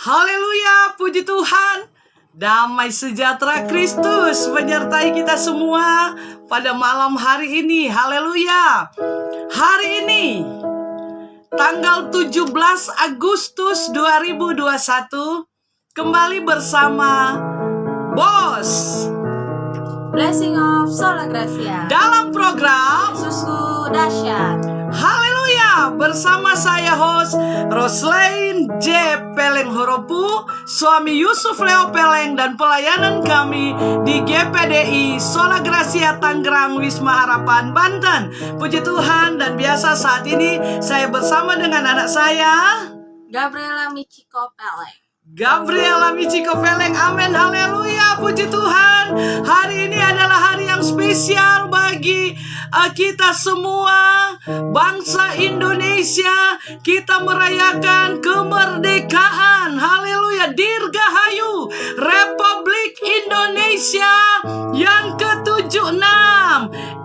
Haleluya, puji Tuhan. Damai sejahtera Kristus menyertai kita semua pada malam hari ini. Haleluya. Hari ini tanggal 17 Agustus 2021 kembali bersama Bos Blessing of Sola Gracia dalam program Yesusku Dahsyat. Haleluya, bersama saya host Roslain J. Peleng Horopu, suami Yusuf Leo Peleng, dan pelayanan kami di GPDI Sola Gracia Tangerang Wisma Harapan Banten. Puji Tuhan, dan biasa saat ini saya bersama dengan anak saya Gabriela Michiko Peleng. Gabriela Michiko Peleng. Amin, haleluya, puji Tuhan. Hari ini adalah hari yang spesial bagi kita semua, bangsa Indonesia. Kita merayakan kemerdekaan. Haleluya, Dirgahayu Republik Indonesia yang ke-76.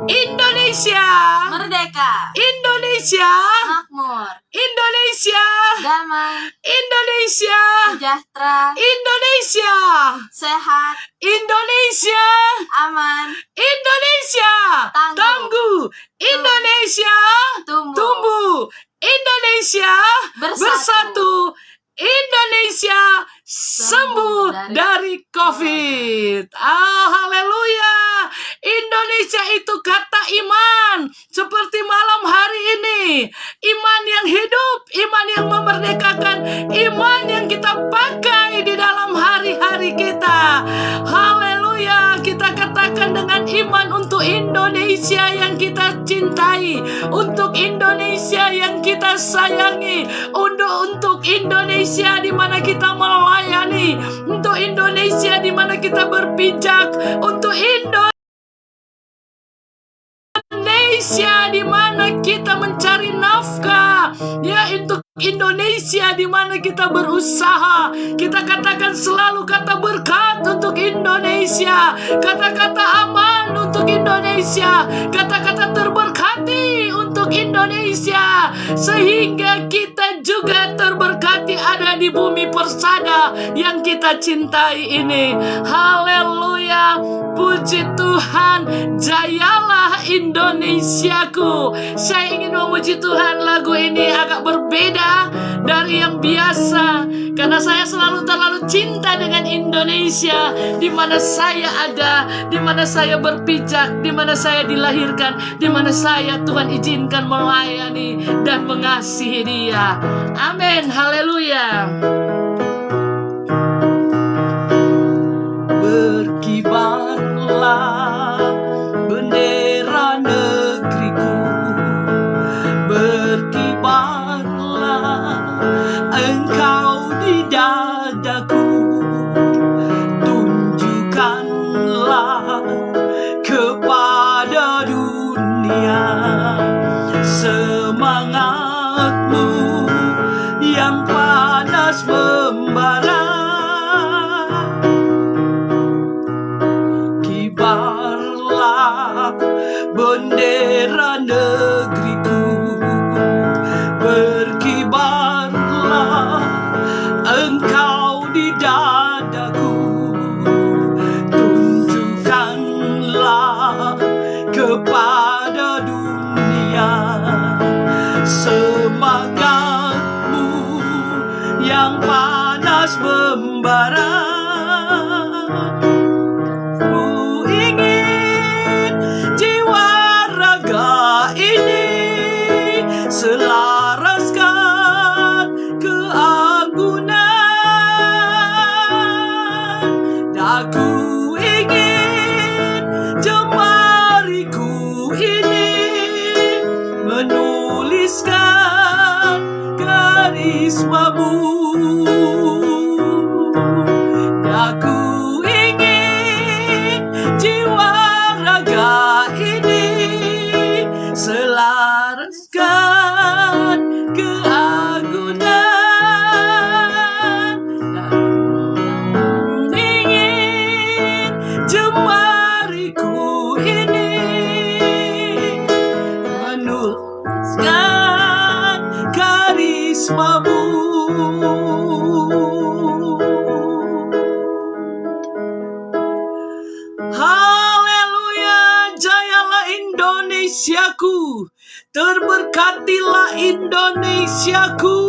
Indonesia Merdeka, Indonesia makmur, Indonesia damai, Indonesia sejahtera, Indonesia sehat, Indonesia aman, Indonesia tangguh, Indonesia tumbuh, Indonesia bersatu, Indonesia sembuh dari COVID. Haleluya. Indonesia itu kata iman. Seperti malam hari ini, iman yang hidup, iman yang memerdekakan, iman yang kita pakai di dalam hari-hari kita. Haleluya. Kita katakan dengan iman untuk Indonesia yang kita cintai, untuk Indonesia yang kita sayangi, untuk Indonesia di mana kita melayani, untuk Indonesia di mana kita berpijak, untuk Indonesia di mana kita mencari nafkah, ya, untuk Indonesia di mana kita berusaha. Kita katakan selalu kata berkat untuk Indonesia, kata-kata aman untuk Indonesia, kata-kata terberkati untuk Indonesia, sehingga kita juga terberkati ada di bumi persada yang kita cintai ini. Haleluya, puji Tuhan. Jayalah Indonesiaku. Saya ingin memuji Tuhan. Lagu ini agak berbeda dari yang biasa, karena saya selalu terlalu cinta dengan Indonesia, di mana saya ada, di mana saya berpijak, di mana saya dilahirkan, di mana saya Tuhan izinkan melayani dan mengasihi Dia. Amin, haleluya. Berkibarlah bendera negeriku, berkibarlah engkau di dadaku, tunjukkanlah kepada dunia semangatmu yang panas membara. Kibarlah bendera negeriku, berkibarlah engkau di dadaku, tunjukkanlah kepada dunia semangatmu yang panas membara. Ku ingin jiwa raga ini selaraskan keanggunan. Aku ingin jemariku ini menuliskan karismamu. Aku ingin jiwa raga ini selaraskan keanggunan. Aku ingin jemariku ini menuliskan karismamu. Terberkatilah Indonesiaku,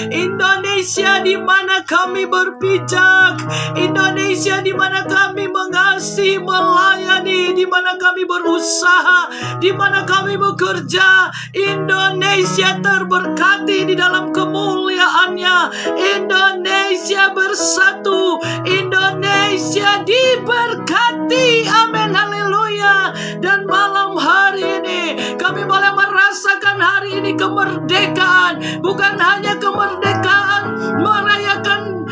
Indonesia di mana kami berpijak, Indonesia di mana kami mengasihi, melayani, di mana kami berusaha, di mana kami bekerja. Indonesia terberkati di dalam kemuliaannya. Indonesia bersatu, Indonesia diberkati. Amin, haleluya. Dan malam hari ini kami boleh merasakan hari ini kemerdekaan. Bukan hanya kemerdekaan merayakan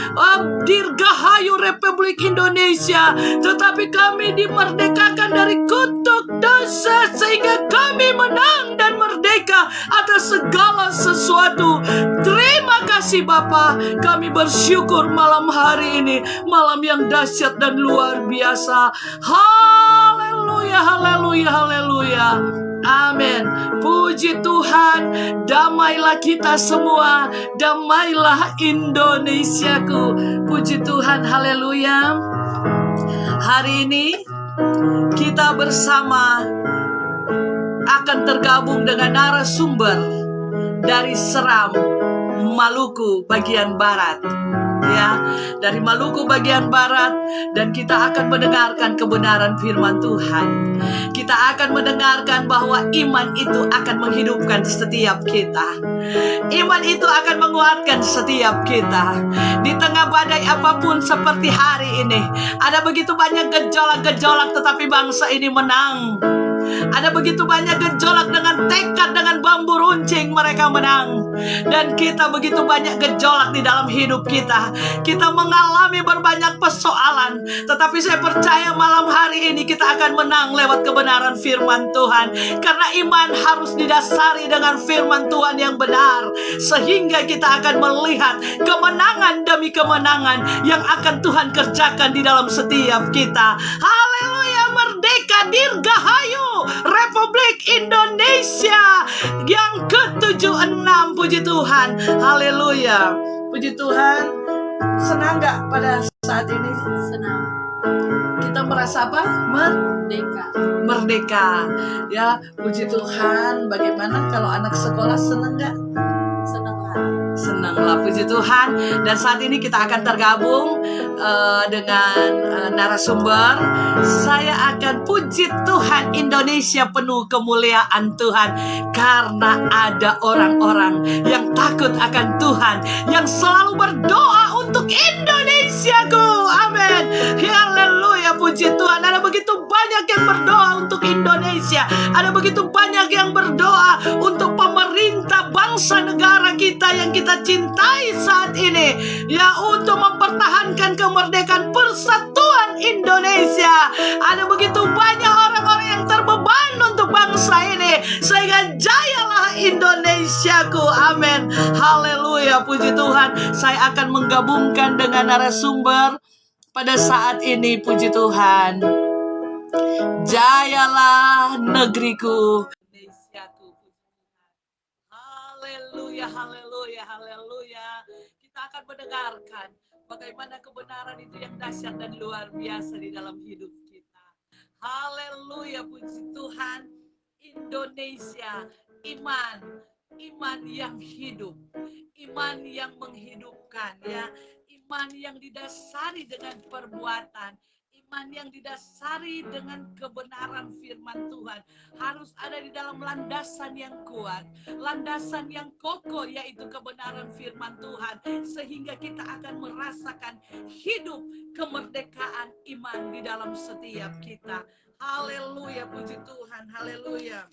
Dirgahayu Republik Indonesia, tetapi kami dimerdekakan dari kutuk dosa, sehingga kami menang dan merdeka atas segala sesuatu. Terima kasih Bapa, kami bersyukur malam hari ini, malam yang dahsyat dan luar biasa. Haleluya, haleluya, haleluya. Amin. Puji Tuhan. Damailah kita semua. Damailah Indonesiaku. Puji Tuhan. Haleluya. Hari ini kita bersama akan tergabung dengan narasumber dari Seram, Maluku bagian barat. Ya, dari Maluku bagian barat, dan kita akan mendengarkan kebenaran firman Tuhan. Kita akan mendengarkan bahwa iman itu akan menghidupkan setiap kita. Iman itu akan menguatkan setiap kita. Di tengah badai apapun seperti hari ini, ada begitu banyak gejolak-gejolak, tetapi bangsa ini menang. Ada begitu banyak gejolak, dengan tekad, dengan bambu runcing mereka menang. Dan kita begitu banyak gejolak di dalam hidup kita. Kita mengalami berbanyak persoalan, tetapi saya percaya malam hari ini kita akan menang lewat kebenaran firman Tuhan. Karena iman harus didasari dengan firman Tuhan yang benar, sehingga kita akan melihat kemenangan demi kemenangan yang akan Tuhan kerjakan di dalam setiap kita. Haleluya. Merdeka Dirgahayu Republik Indonesia yang ke-76. Puji Tuhan. Haleluya. Puji Tuhan. Senang gak pada saat ini? Senang. Kita merasa apa? Merdeka. Ya, puji Tuhan. Bagaimana kalau anak sekolah senang gak? Senanglah, puji Tuhan. Dan saat ini kita akan tergabung dengan narasumber. Saya akan puji Tuhan, Indonesia penuh kemuliaan Tuhan, karena ada orang-orang yang takut akan Tuhan, yang selalu berdoa untuk Indonesiaku. Amin. Haleluya, puji Tuhan. Ada begitu banyak yang berdoa untuk Indonesia. Ada begitu banyak yang berdoa untuk pemerintah bangsa negara kita yang kita cintai saat ini, ya, untuk mempertahankan kemerdekaan persatuan Indonesia. Ada begitu banyak orang-orang yang terbeban untuk bangsa ini, sehingga jayalah Indonesiaku. Amin. Haleluya, puji Tuhan. Saya akan menggabungkan dengan narasumber pada saat ini. Puji Tuhan. Jayalah negeriku Indonesiaku. Haleluya, haleluya, haleluya. Kita akan mendengarkan bagaimana kebenaran itu yang dahsyat dan luar biasa di dalam hidup kita. Haleluya, puji Tuhan. Indonesia, iman yang hidup, iman yang menghidupkan, ya, iman yang didasari dengan perbuatan, iman yang didasari dengan kebenaran firman Tuhan harus ada di dalam landasan yang kuat, landasan yang kokoh, yaitu kebenaran firman Tuhan, sehingga kita akan merasakan hidup kemerdekaan iman di dalam setiap kita. Haleluya, puji Tuhan. Haleluya,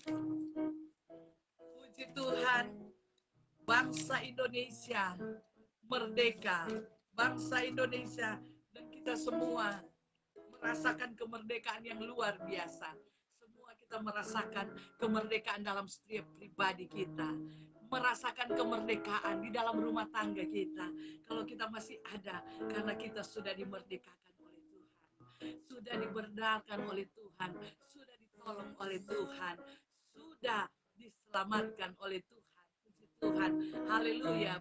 puji Tuhan. Bangsa Indonesia merdeka, bangsa Indonesia dan kita semua merasakan kemerdekaan yang luar biasa. Semua kita merasakan kemerdekaan dalam setiap pribadi kita, merasakan kemerdekaan di dalam rumah tangga kita. Kalau kita masih ada, karena kita sudah dimerdekakan oleh Tuhan, sudah diberdasarkan oleh Tuhan, sudah ditolong oleh Tuhan, sudah diselamatkan oleh Tuhan. Puji Tuhan. Haleluya.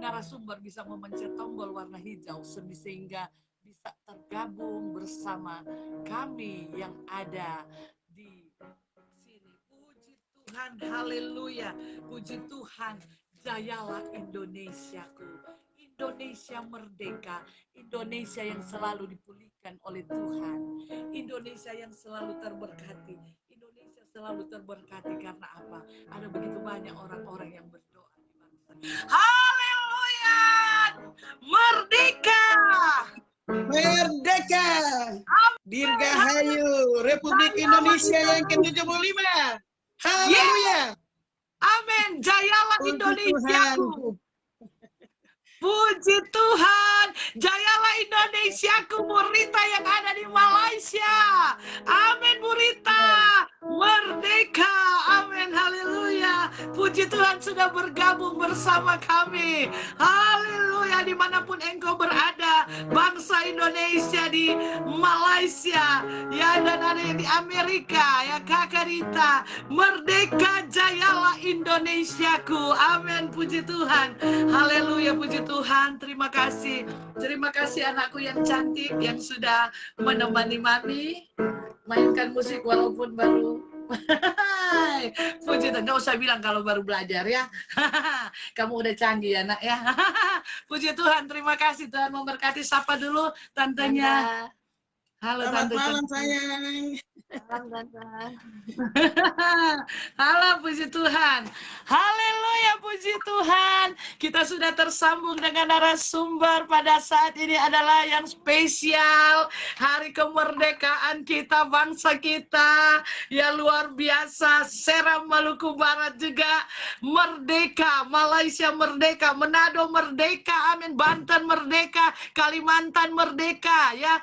Narasumber bisa memencet tombol warna hijau sehingga bisa tergabung bersama kami yang ada di sini. Puji Tuhan, haleluya. Puji Tuhan, jayalah Indonesiaku. Indonesia merdeka, Indonesia yang selalu dipulihkan oleh Tuhan, Indonesia yang selalu terberkati, Indonesia selalu terberkati karena apa? Ada begitu banyak orang-orang yang berdoa di bangsa. Haleluya! Merdeka! Merdeka! Dirgahayu Republik Indonesia yang ke-75. Haleluya! Amin. Jayalah Puji Indonesiaku. Puji Tuhan, jayalah Indonesiaku, Bu Rita yang ada di Malaysia. Amin, Bu Rita. Merdeka. Amin, haleluya. Puji Tuhan sudah bergabung bersama kami. Haleluya, dimanapun engkau berada. Bangsa Indonesia di Malaysia, ya, dan ada yang di Amerika, ya, Kakak Rita. Merdeka, jayalah Indonesiaku. Amin, puji Tuhan. Haleluya, puji Tuhan. Terima kasih. Terima kasih anakku yang cantik yang sudah menemani Mami mainkan musik walaupun baru. Puji Tuhan. Nggak usah bilang kalau baru belajar ya. Kamu udah canggih ya nak ya. Puji Tuhan. Terima kasih. Tuhan memberkati. Sapa dulu tantenya. Halo Selamat tante. malam sayang. Salam Tante. Halo, puji Tuhan. Haleluya, puji Tuhan. Kita sudah tersambung dengan narasumber pada saat ini adalah yang spesial. Hari kemerdekaan kita, bangsa kita. Ya luar biasa. Seram Maluku Barat juga merdeka. Malaysia merdeka. Manado merdeka. Amin. Banten merdeka. Kalimantan merdeka. Ya,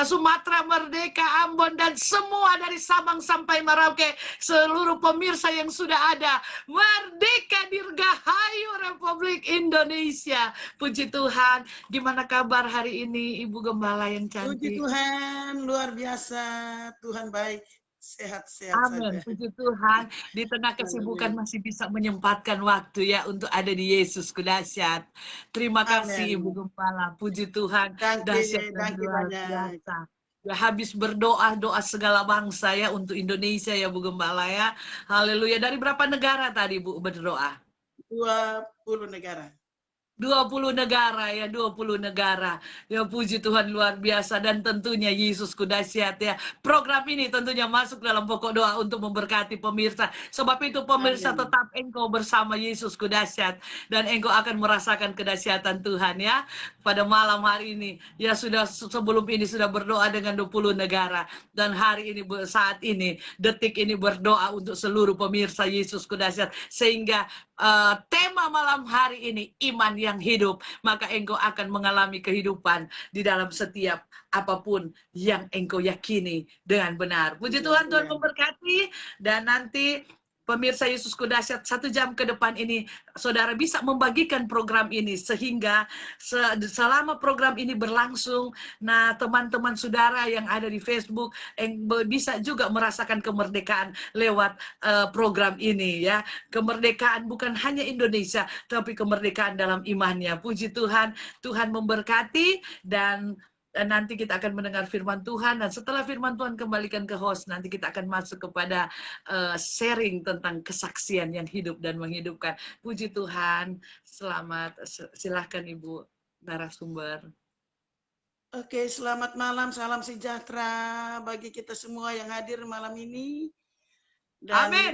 Sumatera merdeka. Ambon dan semua dari Sabang sampai Merauke, seluruh pemirsa yang sudah ada, merdeka Dirgahayu Republik Indonesia. Puji Tuhan. Gimana kabar hari ini Ibu Gembala yang Puji cantik? Tuhan, luar biasa. Tuhan baik, sehat-sehat Amin. saja. Puji Tuhan. Di tengah kesibukan masih bisa menyempatkan waktu ya untuk ada di Yesus Dahsyat. Terima kasih Amin. Ibu Gembala. Puji Tuhan. Danke, Dahsyat dan danke luar banyak. biasa. Ya, habis berdoa, doa segala bangsa ya untuk Indonesia ya Bu Gembala ya. Haleluya. Dari berapa negara tadi Bu berdoa? 20 negara. 20 negara ya, 20 negara. Ya puji Tuhan luar biasa, dan tentunya Yesusku dahsyat ya. Program ini tentunya masuk dalam pokok doa untuk memberkati pemirsa. Sebab itu pemirsa, Amin. tetap engkau bersama Yesusku dahsyat, dan engkau akan merasakan kedahsyatan Tuhan ya. Pada malam hari ini ya, sudah sebelum ini sudah berdoa dengan 20 negara, dan hari ini saat ini detik ini berdoa untuk seluruh pemirsa Yesusku dahsyat, sehingga tema malam hari ini iman yang hidup, maka engkau akan mengalami kehidupan di dalam setiap apapun yang engkau yakini dengan benar. Puji Tuhan, Tuhan memberkati. Dan nanti pemirsa Yesusku dahsyat, 1 jam ke depan ini saudara bisa membagikan program ini, sehingga selama program ini berlangsung, nah teman-teman saudara yang ada di Facebook bisa juga merasakan kemerdekaan lewat program ini ya. Kemerdekaan bukan hanya Indonesia, tapi kemerdekaan dalam imannya. Puji Tuhan. Tuhan memberkati. Dan nanti kita akan mendengar firman Tuhan, dan setelah firman Tuhan kembalikan ke host, nanti kita akan masuk kepada sharing tentang kesaksian yang hidup dan menghidupkan. Puji Tuhan. Selamat. Silahkan Ibu narasumber. Oke, selamat malam, salam sejahtera bagi kita semua yang hadir malam ini. Dan Amin.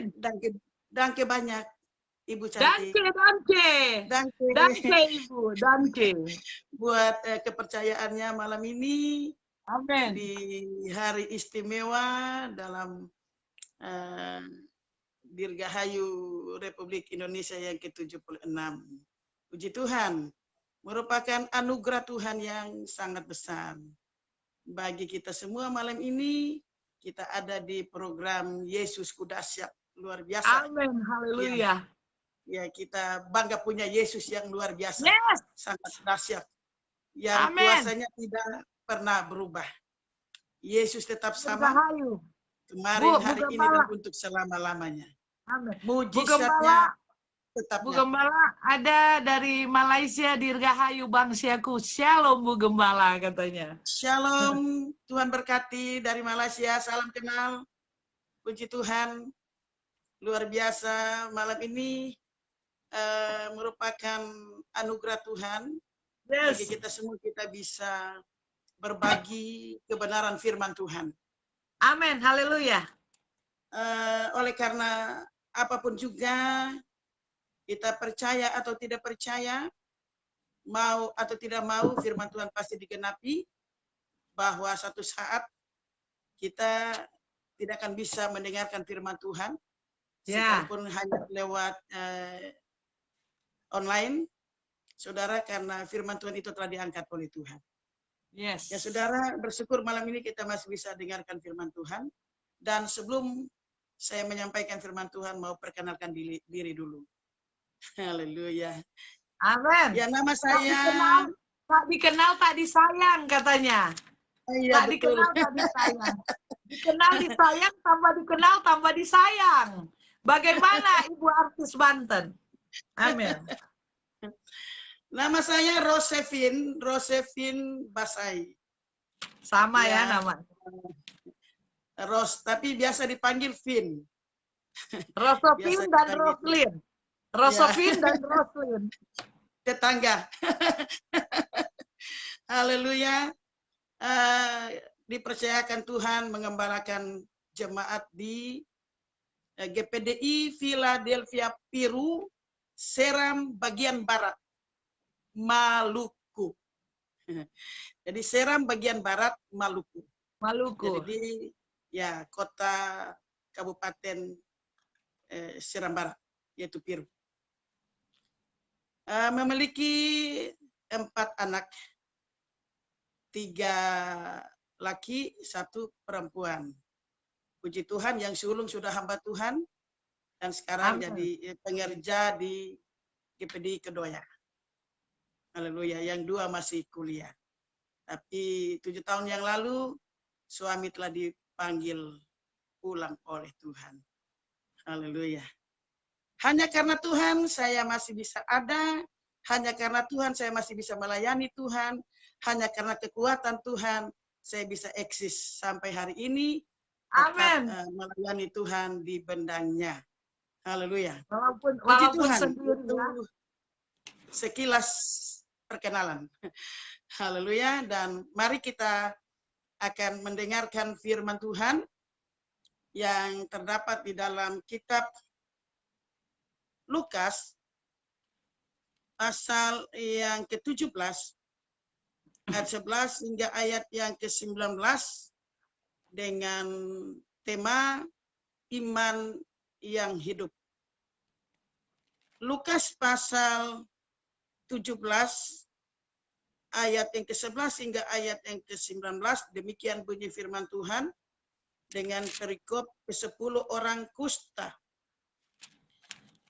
danke banyak Ibu cantik. Danke Ibu, danke. Buat kepercayaannya malam ini. Amin. Di hari istimewa dalam Dirgahayu Republik Indonesia yang ke-76. Puji Tuhan, merupakan anugerah Tuhan yang sangat besar. Bagi kita semua malam ini, kita ada di program Yesusku Dahsyat, luar biasa. Amin, haleluya. Ya, kita bangga punya Yesus yang luar biasa, Yes. sangat dahsyat, yang Amin. kuasanya tidak pernah berubah. Yesus tetap sama, Dirgahayu. kemarin, Bu hari ini, dan untuk selama-lamanya. Amin. Mujizatnya tetap Bu nyata. Gembala ada dari Malaysia, Dirgahayu bangsiaku. Shalom Bu Gembala katanya. Shalom, Tuhan berkati dari Malaysia, salam kenal. Puji Tuhan. luar biasa. Malam ini merupakan anugerah Tuhan bagi Yes. kita semua, kita bisa berbagi kebenaran firman Tuhan. Amin. Haleluya. Oleh karena apapun juga, kita percaya atau tidak percaya, mau atau tidak mau, firman Tuhan pasti digenapi, bahwa satu saat kita tidak akan bisa mendengarkan firman Tuhan, Ya. sekalipun hanya lewat online, saudara, karena firman Tuhan itu telah diangkat oleh Tuhan. Yes. Ya, saudara, bersyukur malam ini kita masih bisa dengarkan firman Tuhan. Dan sebelum saya menyampaikan firman Tuhan, mau perkenalkan diri dulu. Haleluya. Amin. Ya, nama Tak saya... dikenal, tak disayang katanya. Iya, Tak betul. dikenal, tak disayang. Dikenal, disayang, tambah dikenal, tambah disayang. Bagaimana Ibu artis Banten? Amin. Nama saya Rosevin Basai. Sama ya, Ya. nama. Tapi biasa dipanggil Vin. Rosovin Biasa dan dipanggil. Roslin. Rosovin dan Roslin. Tetangga. Haleluya. Dipercayakan Tuhan mengembalakan jemaat di GPDI Philadelphia Peru, Seram bagian barat, Maluku. Jadi Seram bagian barat, Maluku. Maluku. Jadi ya kota Kabupaten Seram Barat, yaitu Peru. Memiliki 4 anak, 3 laki, 1 perempuan. Puji Tuhan, yang sulung sudah hamba Tuhan dan sekarang Amin. jadi pengerja di GPDI Kedoya. Haleluya. Yang 2 masih kuliah. Tapi 7 tahun yang lalu suami telah dipanggil pulang oleh Tuhan. Haleluya. Hanya karena Tuhan saya masih bisa ada, hanya karena Tuhan saya masih bisa melayani Tuhan, hanya karena kekuatan Tuhan saya bisa eksis sampai hari ini. Amin. Melayani Tuhan di bendangnya. Haleluya. Walaupun Tuhan, sendiri itu ya. sekilas perkenalan. Haleluya. Dan mari kita akan mendengarkan firman Tuhan yang terdapat di dalam kitab Lukas pasal yang ke-17 ayat 11 hingga ayat yang ke-19 dengan tema iman yang hidup. Lukas pasal 17 ayat yang ke-11 hingga ayat yang ke-19, demikian bunyi firman Tuhan dengan perikop ke-10 orang kusta.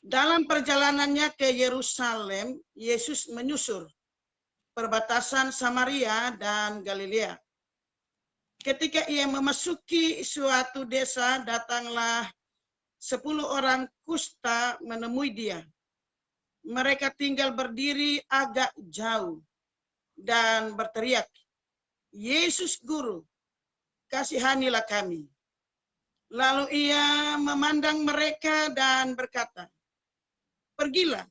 Dalam perjalanannya ke Yerusalem, Yesus menyusur perbatasan Samaria dan Galilea. Ketika ia memasuki suatu desa, datanglah 10 orang kusta menemui dia. Mereka tinggal berdiri agak jauh dan berteriak, "Yesus Guru, kasihanilah kami." Lalu ia memandang mereka dan berkata, "Pergilah,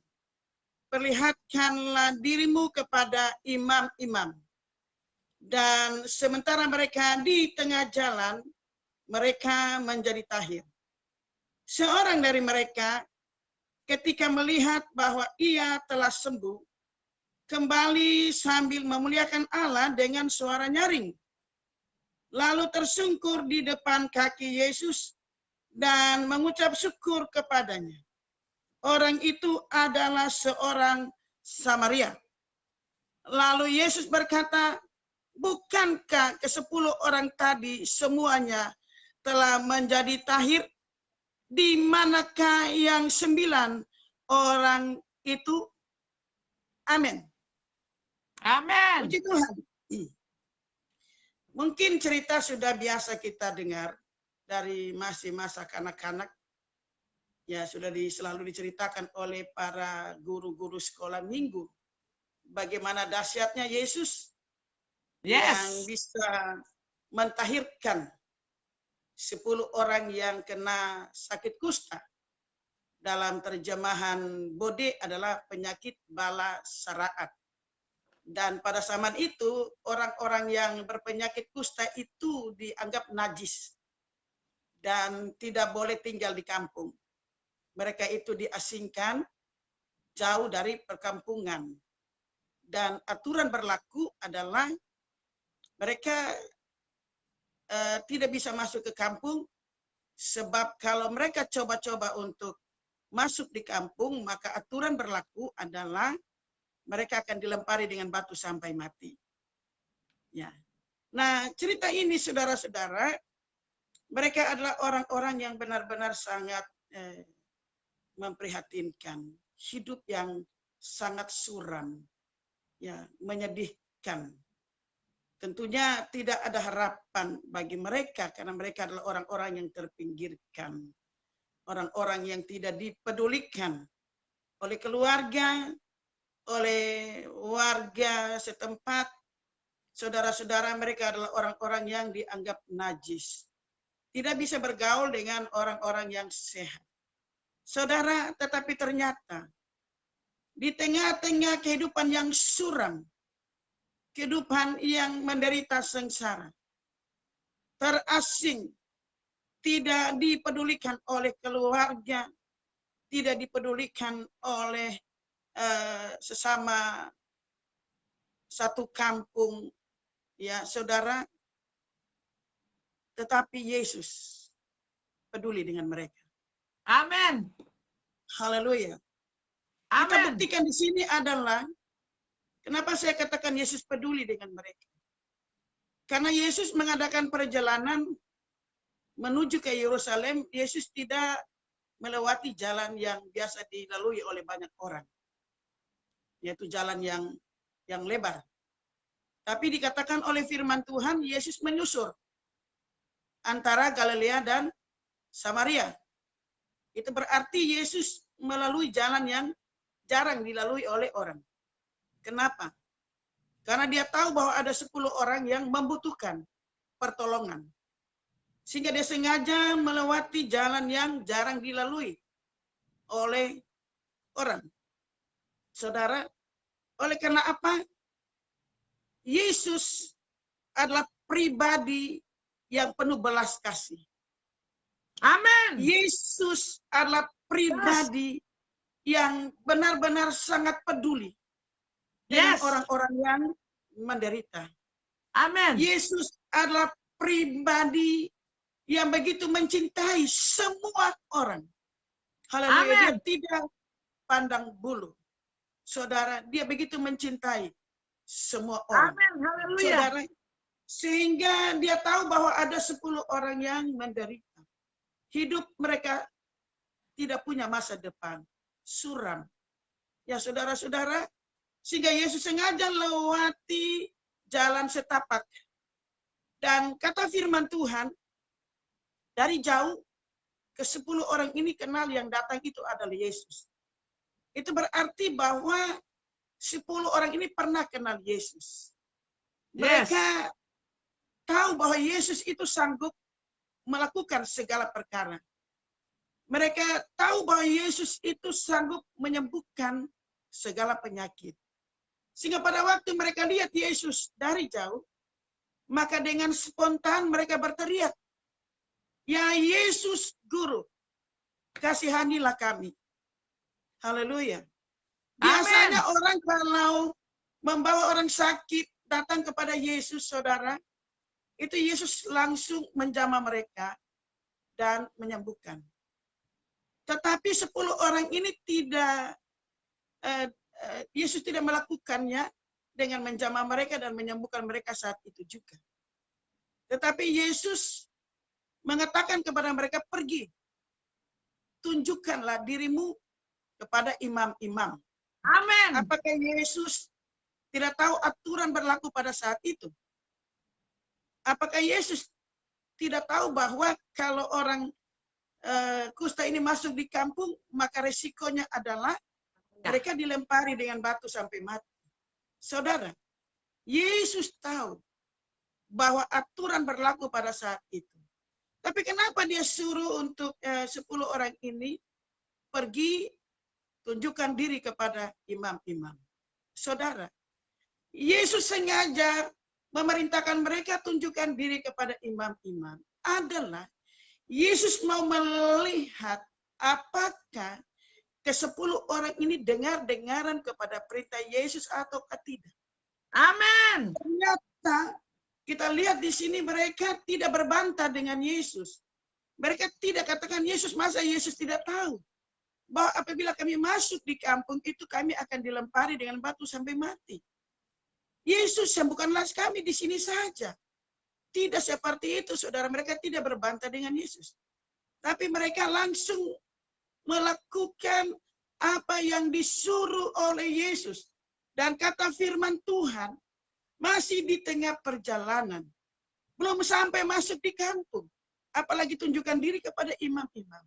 perlihatkanlah dirimu kepada imam-imam." Dan sementara mereka di tengah jalan, mereka menjadi tahir. Seorang dari mereka ketika melihat bahwa ia telah sembuh, kembali sambil memuliakan Allah dengan suara nyaring. Lalu tersungkur di depan kaki Yesus dan mengucap syukur kepadanya. Orang itu adalah seorang Samaria. Lalu Yesus berkata, "Bukankah ke-10 orang tadi semuanya telah menjadi tahir? Di manakah yang 9 orang itu?" Amin. Amin. Puji Tuhan. Mungkin cerita sudah biasa kita dengar dari masih masa kanak-kanak. Ya, sudah selalu diceritakan oleh para guru-guru sekolah minggu. Bagaimana dahsyatnya Yesus yang bisa mentahirkan 10 orang yang kena sakit kusta. Dalam terjemahan Bode adalah penyakit bala saraat. Dan pada zaman itu orang-orang yang berpenyakit kusta itu dianggap najis dan tidak boleh tinggal di kampung. Mereka itu diasingkan jauh dari perkampungan. Dan aturan berlaku adalah mereka tidak bisa masuk ke kampung, sebab kalau mereka coba-coba untuk masuk di kampung, maka aturan berlaku adalah mereka akan dilempari dengan batu sampai mati. Ya. Nah, cerita ini saudara-saudara, mereka adalah orang-orang yang benar-benar sangat memprihatinkan, hidup yang sangat suram, ya, menyedihkan. Tentunya tidak ada harapan bagi mereka karena mereka adalah orang-orang yang terpinggirkan, orang-orang yang tidak dipedulikan oleh keluarga, oleh warga setempat. Saudara-saudara, mereka adalah orang-orang yang dianggap najis. Tidak bisa bergaul dengan orang-orang yang sehat. Saudara, tetapi ternyata di tengah-tengah kehidupan yang suram, kehidupan yang menderita sengsara, terasing, tidak dipedulikan oleh keluarga, tidak dipedulikan oleh sesama satu kampung, ya saudara, tetapi Yesus peduli dengan mereka. Amin. Haleluya. Kita Amin. buktikan di sini adalah kenapa saya katakan Yesus peduli dengan mereka. Karena Yesus mengadakan perjalanan menuju ke Yerusalem, Yesus tidak melewati jalan yang biasa dilalui oleh banyak orang, yaitu jalan yang lebar. Tapi dikatakan oleh firman Tuhan, Yesus menyusur antara Galilea dan Samaria. Itu berarti Yesus melalui jalan yang jarang dilalui oleh orang. Kenapa? Karena dia tahu bahwa ada 10 orang yang membutuhkan pertolongan. Sehingga dia sengaja melewati jalan yang jarang dilalui oleh orang. Saudara, oleh karena apa? Yesus adalah pribadi yang penuh belas kasih. Amin. Yesus adalah pribadi yang benar-benar sangat peduli dengan orang-orang yang menderita. Amin. Yesus adalah pribadi yang begitu mencintai semua orang. Haleluya. Dia tidak pandang bulu. Saudara, dia begitu mencintai semua orang. Amin. Haleluya. Saudara, sehingga dia tahu bahwa ada 10 orang yang menderita. Hidup mereka tidak punya masa depan. Suram. Ya saudara-saudara, sehingga Yesus sengaja lewati jalan setapak. Dan kata firman Tuhan, dari jauh ke 10 orang ini kenal yang datang itu adalah Yesus. Itu berarti bahwa 10 orang ini pernah kenal Yesus. Mereka tahu bahwa Yesus itu sanggup melakukan segala perkara. Mereka tahu bahwa Yesus itu sanggup menyembuhkan segala penyakit. Sehingga pada waktu mereka lihat Yesus dari jauh, maka dengan spontan mereka berteriak, "Ya Yesus Guru, kasihanilah kami." Haleluya. Biasanya orang kalau membawa orang sakit datang kepada Yesus, saudara, itu Yesus langsung menjamah mereka dan menyembuhkan. Tetapi 10 orang ini tidak, Yesus tidak melakukannya dengan menjamah mereka dan menyembuhkan mereka saat itu juga. Tetapi Yesus mengatakan kepada mereka, "Pergi, tunjukkanlah dirimu kepada imam-imam." Amin. Apakah Yesus tidak tahu aturan berlaku pada saat itu? Apakah Yesus tidak tahu bahwa kalau orang kusta ini masuk di kampung, maka resikonya adalah mereka dilempari dengan batu sampai mati? Saudara, Yesus tahu bahwa aturan berlaku pada saat itu. Tapi kenapa dia suruh untuk 10 orang ini pergi tunjukkan diri kepada imam-imam. Saudara, Yesus sengaja memerintahkan mereka tunjukkan diri kepada imam-imam adalah Yesus mau melihat apakah ke-10 orang ini dengar-dengaran kepada perintah Yesus atau tidak. Amin. Ternyata kita lihat di sini mereka tidak berbantah dengan Yesus. Mereka tidak katakan Yesus, masa Yesus tidak tahu bahwa apabila kami masuk di kampung itu kami akan dilempari dengan batu sampai mati. Yesus sembuhkanlah kami di sini saja. Tidak seperti itu, saudara. Mereka tidak berbantah dengan Yesus. Tapi mereka langsung melakukan apa yang disuruh oleh Yesus. Dan kata firman Tuhan, masih di tengah perjalanan. Belum sampai masuk di kampung. Apalagi tunjukkan diri kepada imam-imam.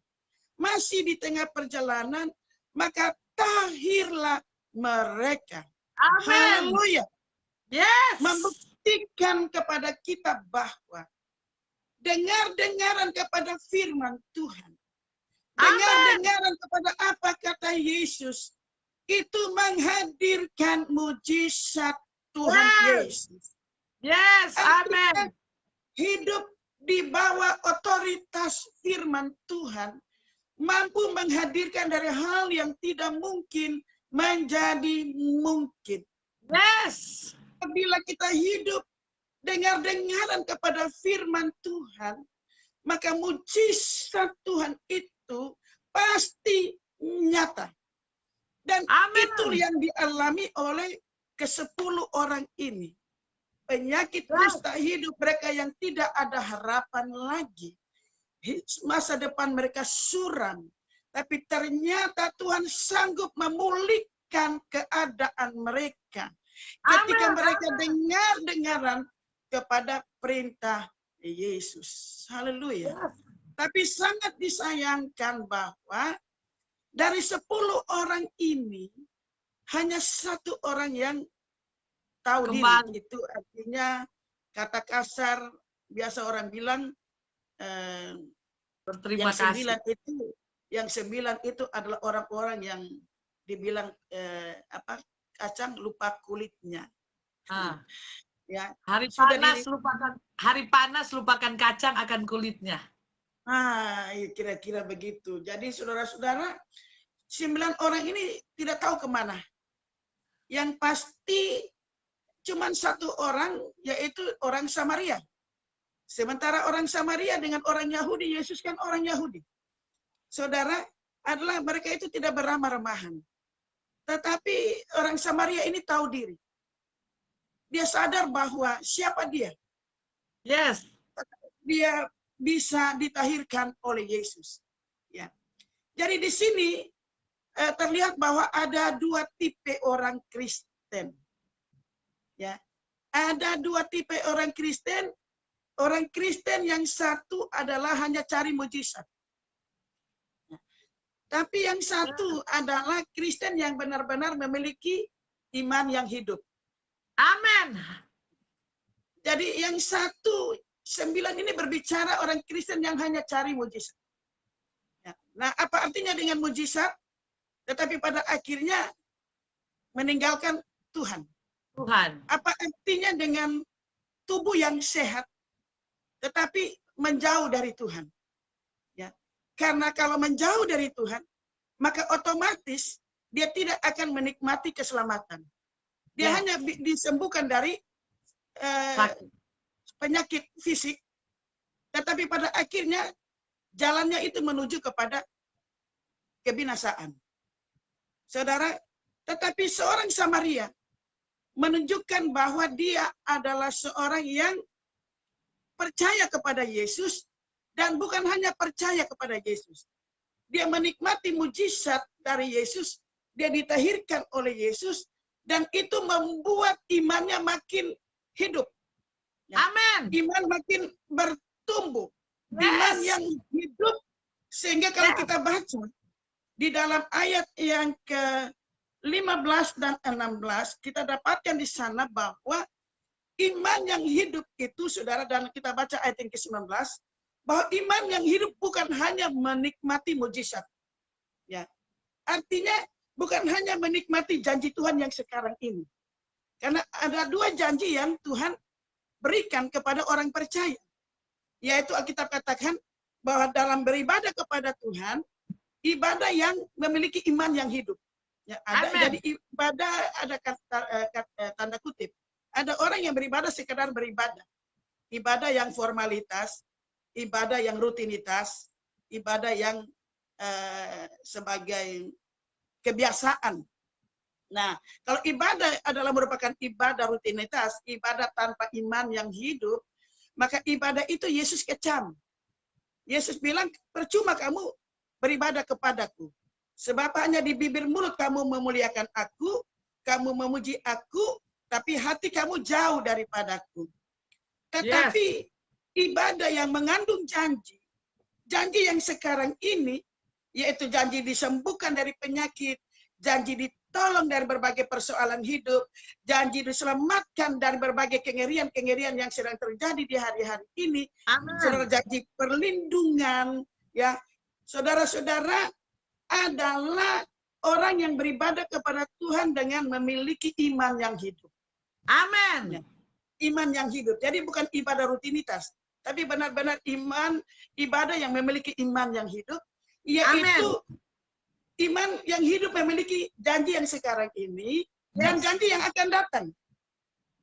Masih di tengah perjalanan, maka tahirlah mereka. Amin. Haleluya. Yes. Membuktikan kepada kita bahwa dengar-dengaran kepada firman Tuhan. Dengar-dengaran kepada apa kata Yesus. Itu menghadirkan mujizat Tuhan Yesus. Yes. Artinya, Amin. hidup di bawah otoritas firman Tuhan mampu menghadirkan dari hal yang tidak mungkin menjadi mungkin. Yes. Bila kita hidup dengar-dengaran kepada firman Tuhan, maka mujizat Tuhan itu pasti nyata. Dan Amin. itu yang dialami oleh ke-10 orang ini. Penyakit kusta hidup mereka yang tidak ada harapan lagi. Masa depan mereka suram. Tapi ternyata Tuhan sanggup memulihkan keadaan mereka. Ketika mereka dengar-dengaran kepada perintah Yesus. Haleluya. Tapi sangat disayangkan bahwa dari 10 orang ini, hanya 1 orang yang tahu diri. Itu artinya kata kasar, biasa orang bilang, berterima kasih. Yang 9 itu adalah orang-orang yang dibilang kacang lupa kulitnya. Ya, hari panas lupakan kacang akan kulitnya. Kira-kira begitu. Jadi saudara-saudara, 9 orang ini tidak tahu kemana. Yang pasti cuma 1 orang, yaitu orang Samaria. Sementara orang Samaria dengan orang Yahudi, Yesus kan orang Yahudi. Saudara, adalah mereka itu tidak beramah-ramahan. Tetapi orang Samaria ini tahu diri. Dia sadar bahwa siapa dia. Yes. Dia bisa ditahirkan oleh Yesus. Ya. Jadi di sini terlihat bahwa ada 2 tipe orang Kristen. Ya. Ada 2 tipe orang Kristen. Orang Kristen yang satu adalah hanya cari mujizat. Ya. Tapi yang satu adalah Kristen yang benar-benar memiliki iman yang hidup. Amin. Jadi yang 9 ini berbicara orang Kristen yang hanya cari mujizat. Ya. Nah, apa artinya dengan mujizat? Tetapi pada akhirnya meninggalkan Tuhan. Apa artinya dengan tubuh yang sehat, tetapi menjauh dari Tuhan? Ya. Karena kalau menjauh dari Tuhan, maka otomatis dia tidak akan menikmati keselamatan. Dia hanya disembuhkan dari penyakit fisik, tetapi pada akhirnya jalannya itu menuju kepada kebinasaan. Saudara, tetapi seorang Samaria menunjukkan bahwa dia adalah seorang yang percaya kepada Yesus, dan bukan hanya percaya kepada Yesus. Dia menikmati mujizat dari Yesus, dia ditahirkan oleh Yesus, dan itu membuat imannya makin hidup. Ya. Amin. Iman makin bertumbuh. Iman yang hidup, sehingga kalau kita baca di dalam ayat yang ke-15 dan 16, kita dapatkan di sana bahwa iman yang hidup itu, saudara, dan kita baca ayat yang ke-19, bahwa iman yang hidup bukan hanya menikmati mujizat. Ya, Artinya bukan hanya menikmati janji Tuhan yang sekarang ini. Karena ada dua janji yang Tuhan berikan kepada orang percaya. Yaitu Alkitab katakan bahwa dalam beribadah kepada Tuhan, ibadah yang memiliki iman yang hidup. Ya, ada, jadi ibadah ada tanda kutip. Ada orang yang beribadah sekedar beribadah. Ibadah yang formalitas, ibadah yang rutinitas, ibadah yang sebagai kebiasaan. Nah, kalau ibadah adalah merupakan ibadah rutinitas, ibadah tanpa iman yang hidup, maka ibadah itu Yesus kecam. Yesus bilang, percuma kamu beribadah kepadaku. Sebab hanya di bibir mulut kamu memuliakan aku, kamu memuji aku, tapi hati kamu jauh daripadaku. Tetapi ibadah yang mengandung janji, janji yang sekarang ini, yaitu janji disembuhkan dari penyakit, janji ditolong dari berbagai persoalan hidup, janji diselamatkan dari berbagai kengerian-kengerian yang sedang terjadi di hari-hari ini. Saudara, janji perlindungan, ya, saudara-saudara adalah orang yang beribadah kepada Tuhan dengan memiliki iman yang hidup. Amin. Ya, iman yang hidup. Jadi bukan ibadah rutinitas, tapi benar-benar ibadah yang memiliki iman yang hidup, yaitu iman yang hidup memiliki janji yang sekarang ini dan janji yang akan datang,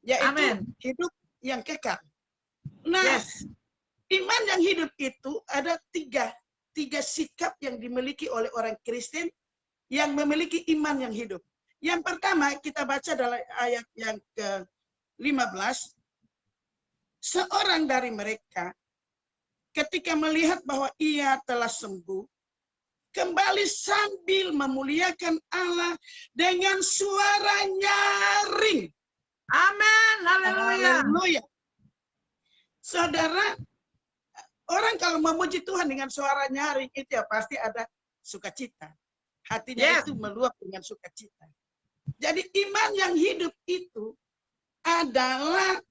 yaitu hidup yang kekal. Nah, iman yang hidup itu ada tiga sikap yang dimiliki oleh orang Kristen yang memiliki iman yang hidup. Yang pertama kita baca dalam ayat yang ke-15, seorang dari mereka ketika melihat bahwa ia telah sembuh, kembali sambil memuliakan Allah dengan suara nyaring. Amin. Haleluya. Saudara, orang kalau memuji Tuhan dengan suara nyaring itu ya pasti ada sukacita. Hatinya itu meluap dengan sukacita. Jadi iman yang hidup itu adalah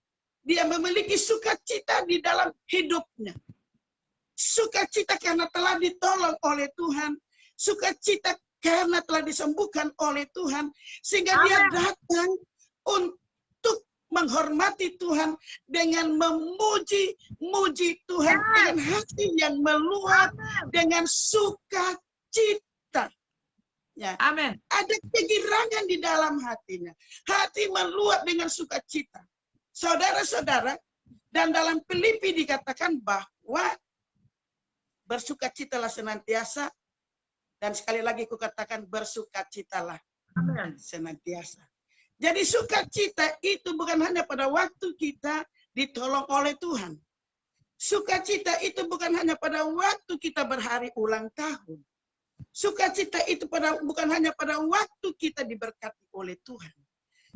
dia memiliki sukacita di dalam hidupnya. Sukacita karena telah ditolong oleh Tuhan. Sukacita karena telah disembuhkan oleh Tuhan. Sehingga dia datang untuk menghormati Tuhan dengan memuji Tuhan dengan hati yang meluap dengan sukacita. Ya. Amin. Ada kegirangan di dalam hatinya. Hati meluap dengan sukacita. Saudara-saudara, dan dalam Filipi dikatakan bahwa bersukacitalah senantiasa, dan sekali lagi kukatakan bersukacitalah senantiasa. Jadi sukacita itu bukan hanya pada waktu kita ditolong oleh Tuhan. Sukacita itu bukan hanya pada waktu kita berhari ulang tahun. Sukacita itu bukan hanya pada waktu kita diberkati oleh Tuhan.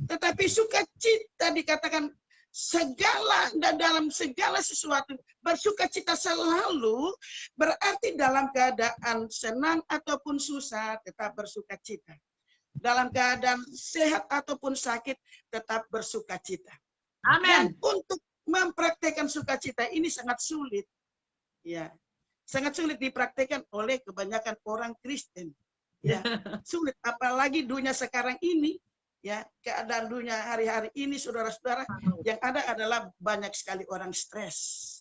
Tetapi sukacita dikatakan segala dan dalam segala sesuatu, bersukacita selalu berarti dalam keadaan senang ataupun susah tetap bersukacita. Dalam keadaan sehat ataupun sakit tetap bersukacita. Amin. Dan untuk mempraktekkan sukacita ini sangat sulit. Ya. Sangat sulit dipraktekkan oleh kebanyakan orang Kristen. Ya, sulit apalagi dunia sekarang ini. Ya, keadaan dunia hari-hari ini, saudara-saudara, yang ada adalah banyak sekali orang stres.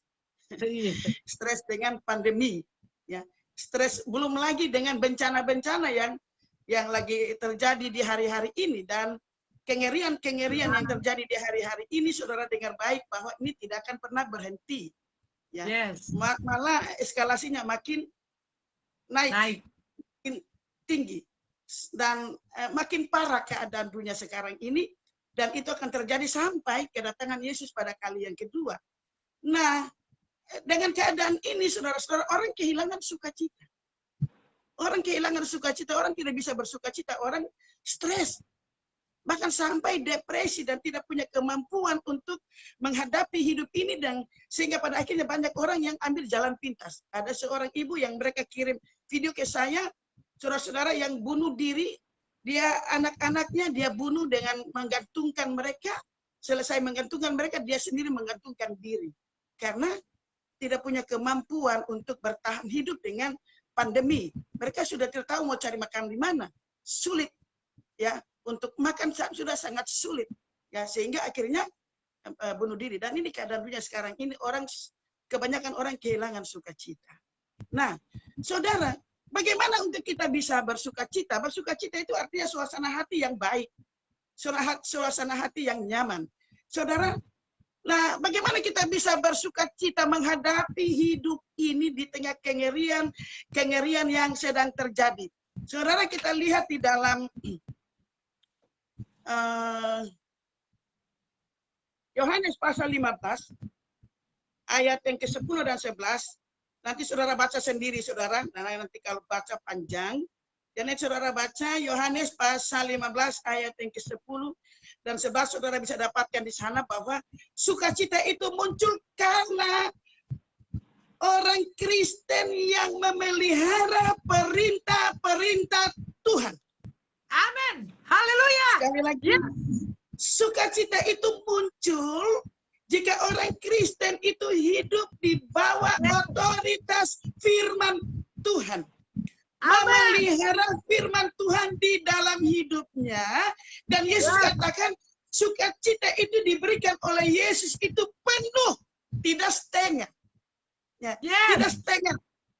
Stres dengan pandemi, ya. Stres belum lagi dengan bencana-bencana yang lagi terjadi di hari-hari ini, dan kengerian-kengerian yang terjadi di hari-hari ini, saudara dengar baik bahwa ini tidak akan pernah berhenti. Ya. Malah eskalasinya makin naik. Makin tinggi. Dan makin parah keadaan dunia sekarang ini, dan itu akan terjadi sampai kedatangan Yesus pada kali yang kedua. Nah, dengan keadaan ini, saudara-saudara, orang kehilangan sukacita. Orang kehilangan sukacita, orang tidak bisa bersukacita, orang stres. Bahkan sampai depresi dan tidak punya kemampuan untuk menghadapi hidup ini, dan sehingga pada akhirnya banyak orang yang ambil jalan pintas. Ada seorang ibu yang mereka kirim video ke saya, saudara-saudara, yang bunuh diri, dia anak-anaknya dia bunuh dengan menggantungkan mereka, selesai menggantungkan mereka, dia sendiri menggantungkan diri. Karena tidak punya kemampuan untuk bertahan hidup dengan pandemi. Mereka sudah tidak tahu mau cari makan di mana. Sulit ya, untuk makan sudah sangat sulit ya, sehingga akhirnya bunuh diri. Dan ini keadaan dunia sekarang ini, kebanyakan orang kehilangan sukacita. Nah, saudara, bagaimana untuk kita bisa bersukacita? Bersukacita itu artinya suasana hati yang baik, suasana hati yang nyaman. Saudara, nah bagaimana kita bisa bersukacita menghadapi hidup ini di tengah kengerian yang sedang terjadi? Saudara, kita lihat di dalam Yohanes pasal 15 ayat yang ke-10 dan 11. Nanti saudara baca sendiri, saudara. Nah, nanti kalau baca panjang, dan saudara baca Yohanes pasal 15 ayat yang ke-10 dan 11, saudara bisa dapatkan di sana bahwa sukacita itu muncul karena orang Kristen yang memelihara perintah-perintah Tuhan. Amin. Haleluya. Sekali lagi, sukacita itu muncul jika orang Kristen itu hidup di bawah otoritas firman Tuhan. Memelihara firman Tuhan di dalam hidupnya. Dan Yesus katakan, sukacita itu diberikan oleh Yesus itu penuh, tidak setengah. Ya, tidak setengah,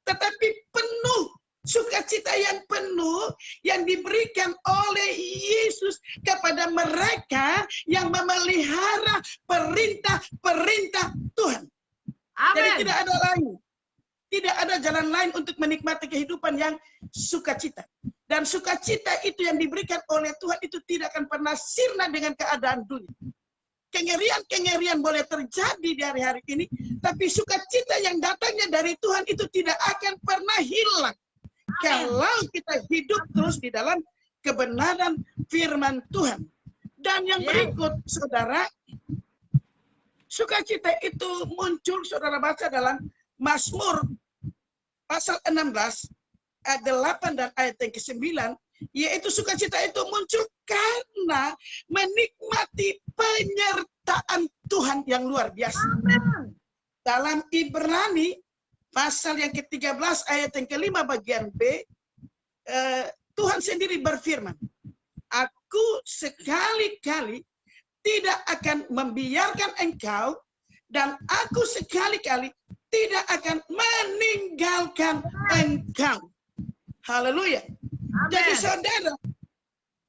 tetapi penuh. Sukacita yang penuh yang diberikan oleh Yesus kepada mereka yang memelihara perintah-perintah Tuhan. Amin. Jadi tidak ada lain. Tidak ada jalan lain untuk menikmati kehidupan yang sukacita. Dan sukacita itu yang diberikan oleh Tuhan itu tidak akan pernah sirna dengan keadaan dunia. Kengerian-kengerian boleh terjadi di hari-hari ini, tapi sukacita yang datangnya dari Tuhan itu tidak akan pernah hilang. Kalau kita hidup terus di dalam kebenaran firman Tuhan. Dan yang berikut, saudara, sukacita itu muncul, saudara baca dalam Mazmur pasal 16, ayat 8 dan ayat yang ke-9, yaitu sukacita itu muncul karena menikmati penyertaan Tuhan yang luar biasa. Dalam Ibrani pasal yang ke-13 ayat yang ke-5 bagian B, Tuhan sendiri berfirman, aku sekali-kali tidak akan membiarkan engkau, dan aku sekali-kali tidak akan meninggalkan engkau. Haleluya. Jadi saudara,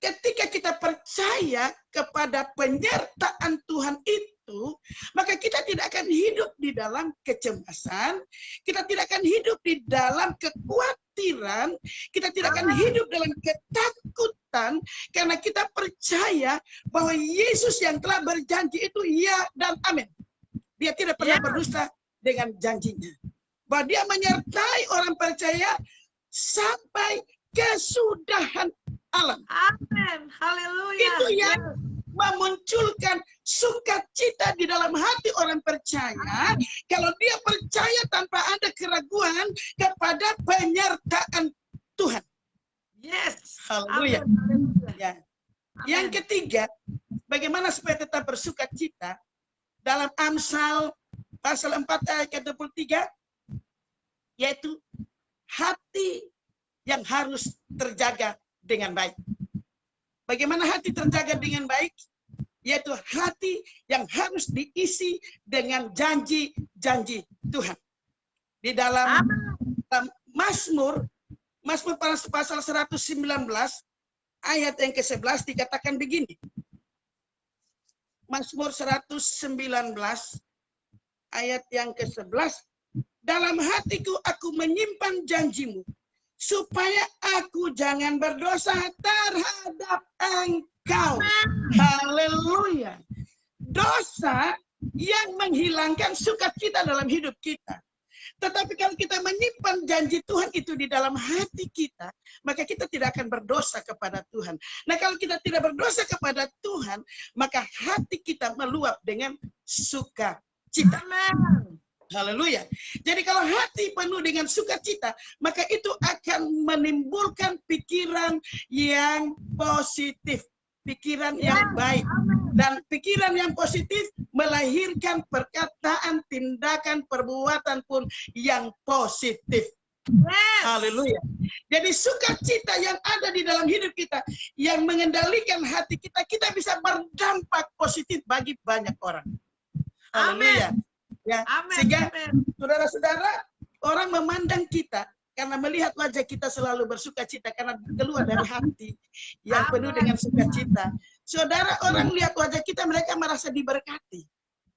ketika kita percaya kepada penyertaan Tuhan itu, maka kita tidak akan hidup di dalam kecemasan, kita tidak akan hidup di dalam kekhawatiran, kita tidak akan hidup dalam ketakutan, karena kita percaya bahwa Yesus yang telah berjanji itu ya dan amin. Dia tidak pernah berdusta dengan janjinya. Bahwa dia menyertai orang percaya sampai kesudahan alam. Amin. Haleluya. Itu yang memunculkan sukacita di dalam hati orang percaya. Kalau dia percaya tanpa ada keraguan kepada penyertaan Tuhan. Yes. Haleluya. Amin. Ya. Yang ketiga, bagaimana supaya tetap bersukacita? Dalam Amsal pasal 4 ayat ke-23, yaitu hati yang harus terjaga dengan baik. Bagaimana hati terjaga dengan baik? Yaitu hati yang harus diisi dengan janji-janji Tuhan. Di dalam Mazmur pasal 119 ayat yang ke-11 dikatakan begini. Mazmur 119 ayat yang ke-11, dalam hatiku aku menyimpan janjimu, supaya aku jangan berdosa terhadap engkau. Haleluya. Dosa yang menghilangkan sukacita dalam hidup kita. Tetapi kalau kita menyimpan janji Tuhan itu di dalam hati kita, maka kita tidak akan berdosa kepada Tuhan. Nah, kalau kita tidak berdosa kepada Tuhan, maka hati kita meluap dengan sukacita. Haleluya. Jadi kalau hati penuh dengan sukacita, maka itu akan menimbulkan pikiran yang positif, pikiran yang baik. Dan pikiran yang positif melahirkan perkataan, tindakan, perbuatan pun yang positif. Yes. Haleluya. Jadi sukacita yang ada di dalam hidup kita, yang mengendalikan hati kita, kita bisa berdampak positif bagi banyak orang. Haleluya. Ya, Amin. sehingga Amin. saudara-saudara, orang memandang kita karena melihat wajah kita selalu bersukacita, karena keluar dari hati yang penuh dengan sukacita. Saudara, orang lihat wajah kita, mereka merasa diberkati.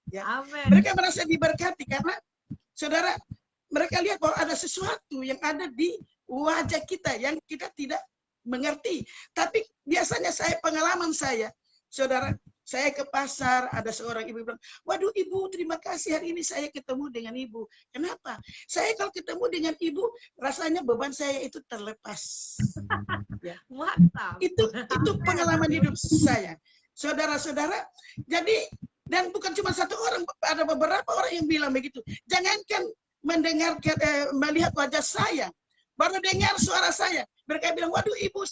Ya. Amin. Mereka merasa diberkati karena saudara, mereka lihat bahwa ada sesuatu yang ada di wajah kita yang kita tidak mengerti. Tapi biasanya pengalaman saya, saudara, saya ke pasar, ada seorang ibu bilang, waduh ibu, terima kasih hari ini saya ketemu dengan ibu. Kenapa? Saya kalau ketemu dengan ibu, rasanya beban saya itu terlepas. Ya. Mantap. Itu pengalaman hidup saya. Saudara-saudara, jadi, dan bukan cuma satu orang, ada beberapa orang yang bilang begitu. Jangankan melihat wajah saya, baru dengar suara saya. Mereka bilang, waduh ibu,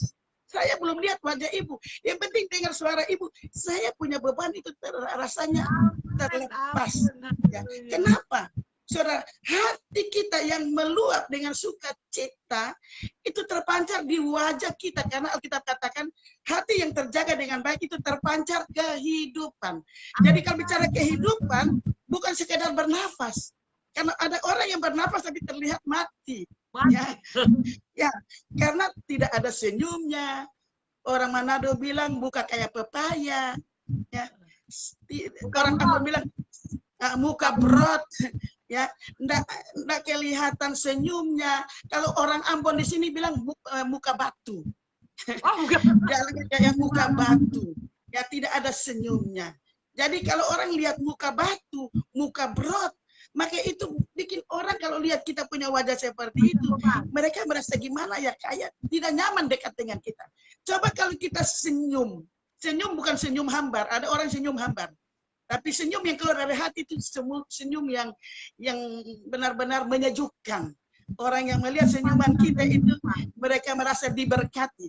saya belum lihat wajah ibu. Yang penting dengar suara ibu. Saya punya beban itu rasanya terlepas. Ya. Kenapa? Saudara, hati kita yang meluap dengan sukacita itu terpancar di wajah kita. Karena Alkitab katakan hati yang terjaga dengan baik itu terpancar kehidupan. Jadi kalau bicara kehidupan, bukan sekedar bernafas. Karena ada orang yang bernafas tapi terlihat mati. Ya, karena tidak ada senyumnya. Orang Manado bilang muka kayak pepaya. Ya. Orang Ambon bilang muka brot. Ya, enggak kelihatan senyumnya. Kalau orang Ambon di sini bilang muka batu. Kayak muka batu. Ya, tidak ada senyumnya. Jadi kalau orang lihat muka batu, muka brot, maka itu bikin orang kalau lihat kita punya wajah seperti itu, mereka merasa gimana ya, kayak tidak nyaman dekat dengan kita. Coba kalau kita senyum. Senyum bukan senyum hambar. Ada orang senyum hambar. Tapi senyum yang keluar dari hati itu senyum yang benar-benar menyejukkan. Orang yang melihat senyuman kita itu, mereka merasa diberkati.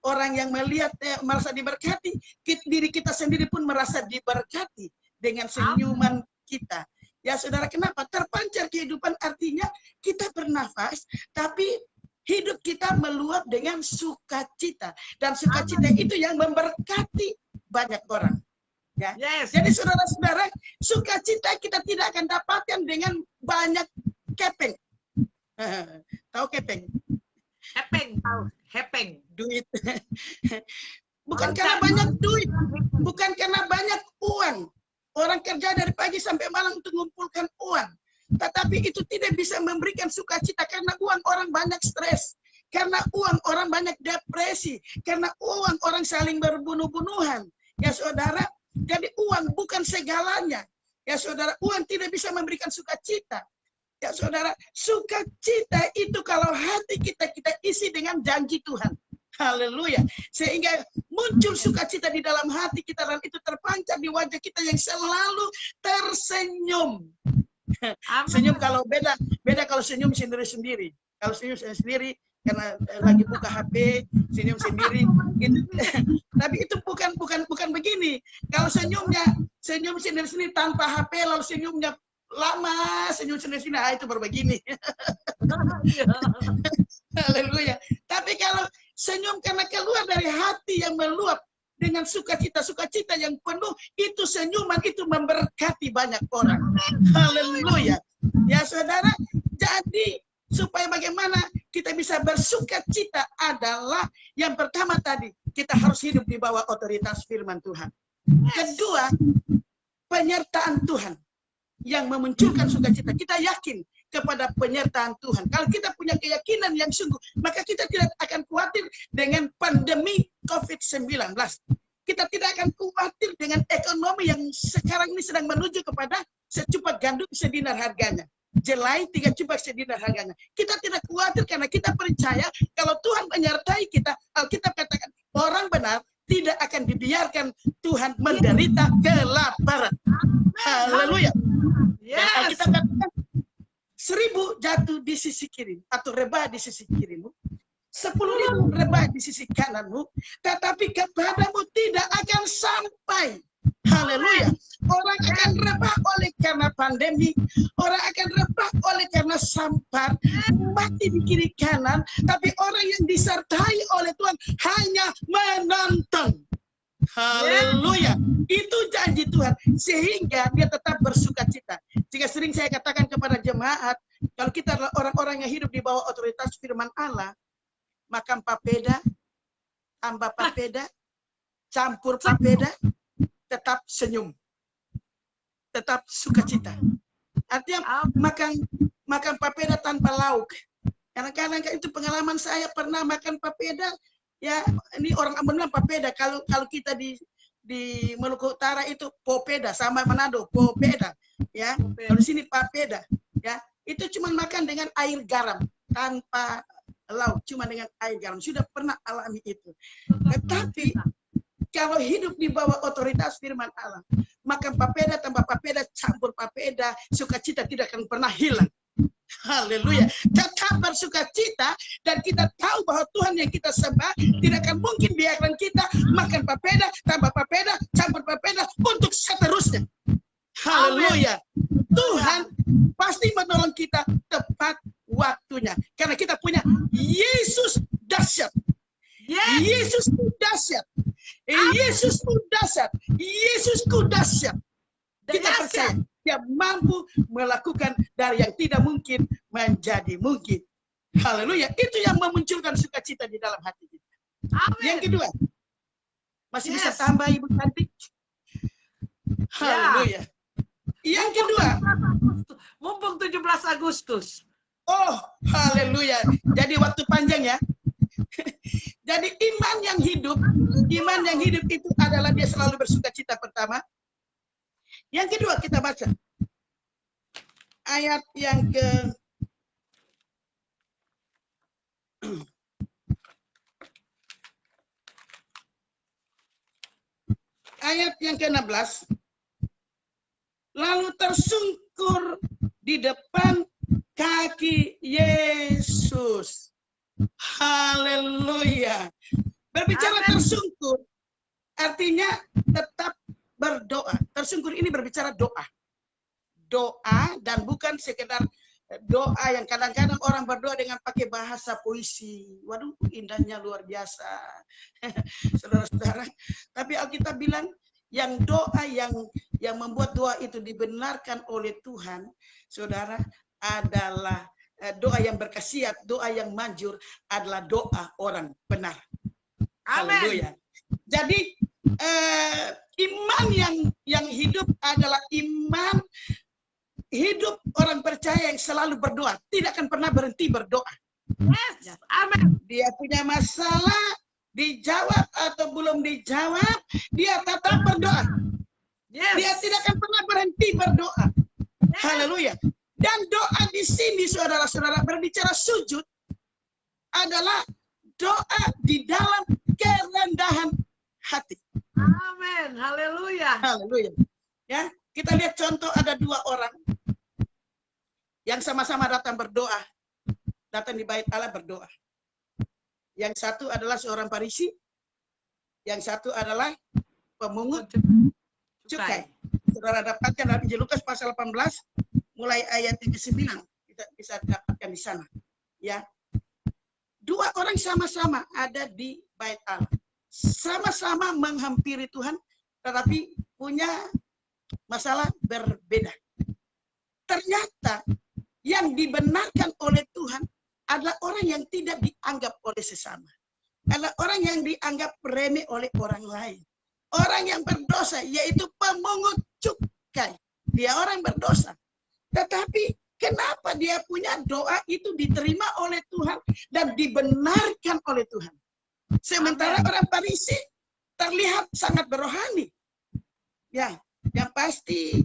Orang yang melihat merasa diberkati, diri kita sendiri pun merasa diberkati dengan senyuman kita. Ya saudara, kenapa? Terpancar kehidupan, artinya kita bernafas, tapi hidup kita meluap dengan sukacita. Dan sukacita itu yang memberkati banyak orang. Ya. Yes. Jadi saudara-saudara, sukacita kita tidak akan dapatkan dengan banyak kepeng. Tahu kepeng? Hepeng, tahu. Hepeng. Duit. Bukan karena banyak duit, bukan karena banyak uang. Orang kerja dari pagi sampai malam untuk mengumpulkan uang. Tetapi itu tidak bisa memberikan sukacita karena uang orang banyak stres. Karena uang orang banyak depresi. Karena uang orang saling berbunuh-bunuhan. Ya saudara, jadi uang bukan segalanya. Ya saudara, uang tidak bisa memberikan sukacita. Ya saudara, sukacita itu kalau hati kita isi dengan janji Tuhan. Haleluya. Sehingga muncul sukacita di dalam hati kita dan itu terpancar di wajah kita yang selalu tersenyum. Senyum kalau beda kalau senyum sendiri-sendiri. Kalau senyum sendiri karena lagi buka HP, senyum sendiri. Gitu. Tapi itu bukan begini. Kalau senyum sendiri-sendiri tanpa HP lalu senyumnya lama, senyum sendiri-sendiri, itu baru begini. Haleluya. Tapi kalau senyum karena keluar dari hati yang meluap dengan sukacita yang penuh, itu senyuman itu memberkati banyak orang. Haleluya. Ya saudara, jadi supaya bagaimana kita bisa bersukacita adalah yang pertama tadi, kita harus hidup di bawah otoritas firman Tuhan. Kedua, penyertaan Tuhan yang memunculkan sukacita. Kita yakin kepada penyertaan Tuhan. Kalau kita punya keyakinan yang sungguh, maka kita tidak akan khawatir dengan pandemi COVID-19. Kita tidak akan khawatir dengan ekonomi yang sekarang ini sedang menuju kepada secupak gandum sedinar harganya. Jelai 3 cupak sedinar harganya. Kita tidak khawatir karena kita percaya kalau Tuhan menyertai kita. Alkitab katakan orang benar tidak akan dibiarkan Tuhan menderita kelaparan. Haleluya. Yes. Alkitab katakan 1000 jatuh di sisi kiri atau rebah di sisi kirimu, 10.000 rebah di sisi kananmu, tetapi kepadamu tidak akan sampai. Haleluya. Orang akan rebah oleh karena pandemi, orang akan rebah oleh karena karena sampar, mati di kiri kanan, tapi orang yang disertai oleh Tuhan hanya menonton. Haleluya. Itu janji Tuhan. Sehingga dia tetap bersuka cita. Jika sering saya katakan kepada jemaat, kalau kita adalah orang-orang yang hidup di bawah otoritas firman Allah, makan papeda, tambah papeda, campur papeda, tetap senyum. Tetap sukacita. Artinya makan papeda tanpa lauk. Kadang-kadang itu pengalaman saya pernah makan papeda. Ya, ini orang Ambon bilang papeda. Kalau kita di Maluku Utara itu popeda, sama Manado popeda. Ya, kalau di sini papeda. Ya, itu cuma makan dengan air garam tanpa lauk, cuma dengan air garam. Sudah pernah alami itu. Tetapi kalau hidup di bawah otoritas firman Allah, makan papeda tambah papeda, campur papeda, sukacita tidak akan pernah hilang. Haleluya. Tetap bersuka cita dan kita tahu bahwa Tuhan yang kita sembah tidak akan mungkin biarkan kita makan papeda, tambah papeda, campur papeda untuk seterusnya. Haleluya. Tuhan pasti menolong kita tepat waktunya. Karena kita punya Yesus dahsyat. Yesusku dahsyat. Yesusku dahsyat. Yesusku dahsyat. Kita percaya dia mampu melakukan dari yang tidak mungkin menjadi mungkin. Haleluya. Itu yang memunculkan sukacita di dalam hati kita. Amen. Yang kedua, masih bisa tambah Ibu cantik? Haleluya. Yang kedua, mumpung 17 Agustus. Oh, haleluya. Jadi waktu panjang ya. Jadi iman yang hidup itu adalah dia selalu bersukacita pertama. Yang kedua kita baca ayat yang ke-16. Lalu tersungkur di depan kaki Yesus. Haleluya. Berbicara tersungkur artinya tetap berdoa. Tersungkur ini berbicara doa. Doa dan bukan sekedar doa yang kadang-kadang orang berdoa dengan pakai bahasa puisi. Waduh, indahnya luar biasa. Saudara-saudara, tapi Alkitab bilang yang doa yang membuat doa itu dibenarkan oleh Tuhan, saudara, adalah doa yang berkhasiat, doa yang manjur adalah doa orang benar. Haleluya. Jadi iman yang hidup adalah iman hidup orang percaya yang selalu berdoa, tidak akan pernah berhenti berdoa. Yes, amin. Dia punya masalah, dijawab atau belum dijawab, dia tetap berdoa. Yes. Dia tidak akan pernah berhenti berdoa. Yes. Haleluya. Dan doa di sini, saudara-saudara, berbicara sujud adalah doa di dalam kerendahan hati. Amin. Haleluya. Haleluya. Ya, kita lihat contoh ada dua orang yang sama-sama datang berdoa. Datang di bait Allah berdoa. Yang satu adalah seorang Farisi, yang satu adalah pemungut cukai. Saudara dapatkan dalam Injil Lukas pasal 18 mulai ayat 9, kita bisa dapatkan di sana. Ya. Dua orang sama-sama ada di bait Allah. Sama-sama menghampiri Tuhan, tetapi punya masalah berbeda. Ternyata yang dibenarkan oleh Tuhan adalah orang yang tidak dianggap oleh sesama. Adalah orang yang dianggap remeh oleh orang lain. Orang yang berdosa, yaitu pemungut cukai. Dia orang berdosa. Tetapi kenapa dia punya doa itu diterima oleh Tuhan dan dibenarkan oleh Tuhan? Sementara orang Farisi terlihat sangat berohani. Ya, yang pasti